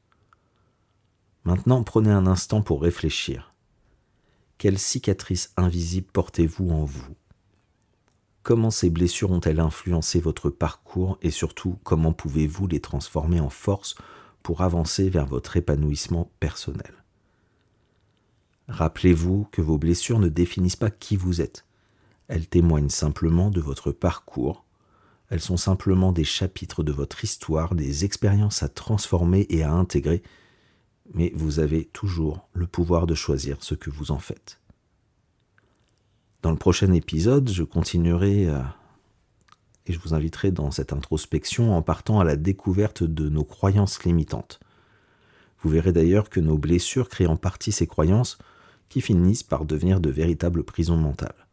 Maintenant, prenez un instant pour réfléchir. Quelles cicatrices invisibles portez-vous en vous? Comment ces blessures ont-elles influencé votre parcours et surtout comment pouvez-vous les transformer en force pour avancer vers votre épanouissement personnel? Rappelez-vous que vos blessures ne définissent pas qui vous êtes. Elles témoignent simplement de votre parcours. Elles sont simplement des chapitres de votre histoire, des expériences à transformer et à intégrer, mais vous avez toujours le pouvoir de choisir ce que vous en faites. Dans le prochain épisode, je continuerai et je vous inviterai dans cette introspection en partant à la découverte de nos croyances limitantes. Vous verrez d'ailleurs que nos blessures créent en partie ces croyances qui finissent par devenir de véritables prisons mentales.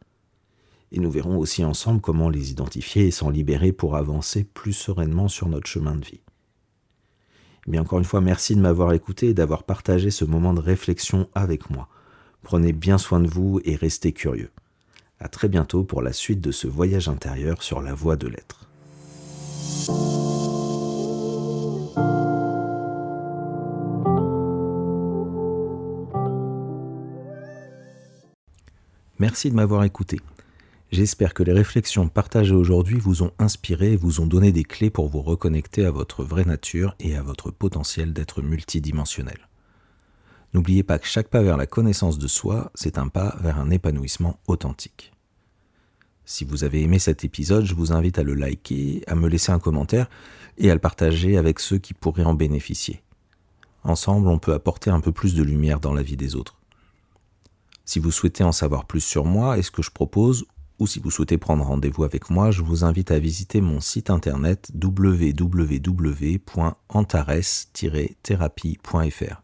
Et nous verrons aussi ensemble comment les identifier et s'en libérer pour avancer plus sereinement sur notre chemin de vie. Mais encore une fois, merci de m'avoir écouté et d'avoir partagé ce moment de réflexion avec moi. Prenez bien soin de vous et restez curieux. À très bientôt pour la suite de ce voyage intérieur sur la voie de l'être. Merci de m'avoir écouté. J'espère que les réflexions partagées aujourd'hui vous ont inspiré et vous ont donné des clés pour vous reconnecter à votre vraie nature et à votre potentiel d'être multidimensionnel. N'oubliez pas que chaque pas vers la connaissance de soi, c'est un pas vers un épanouissement authentique. Si vous avez aimé cet épisode, je vous invite à le liker, à me laisser un commentaire et à le partager avec ceux qui pourraient en bénéficier. Ensemble, on peut apporter un peu plus de lumière dans la vie des autres. Si vous souhaitez en savoir plus sur moi et ce que je propose, ou si vous souhaitez prendre rendez-vous avec moi, je vous invite à visiter mon site internet www.antares-thérapie.fr.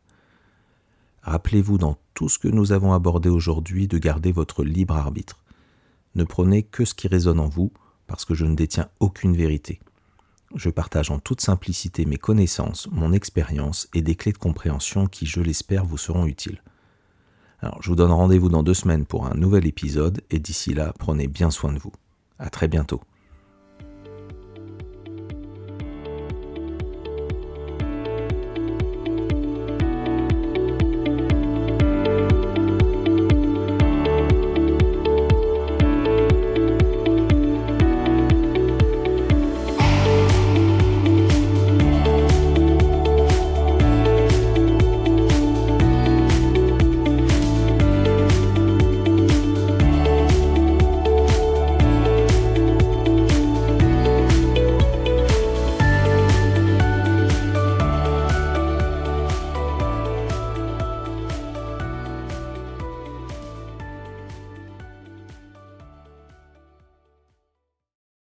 Rappelez-vous dans tout ce que nous avons abordé aujourd'hui de garder votre libre arbitre. Ne prenez que ce qui résonne en vous, parce que je ne détiens aucune vérité. Je partage en toute simplicité mes connaissances, mon expérience et des clés de compréhension qui, je l'espère, vous seront utiles. Alors, je vous donne rendez-vous dans 2 semaines pour un nouvel épisode et d'ici là, prenez bien soin de vous. À très bientôt.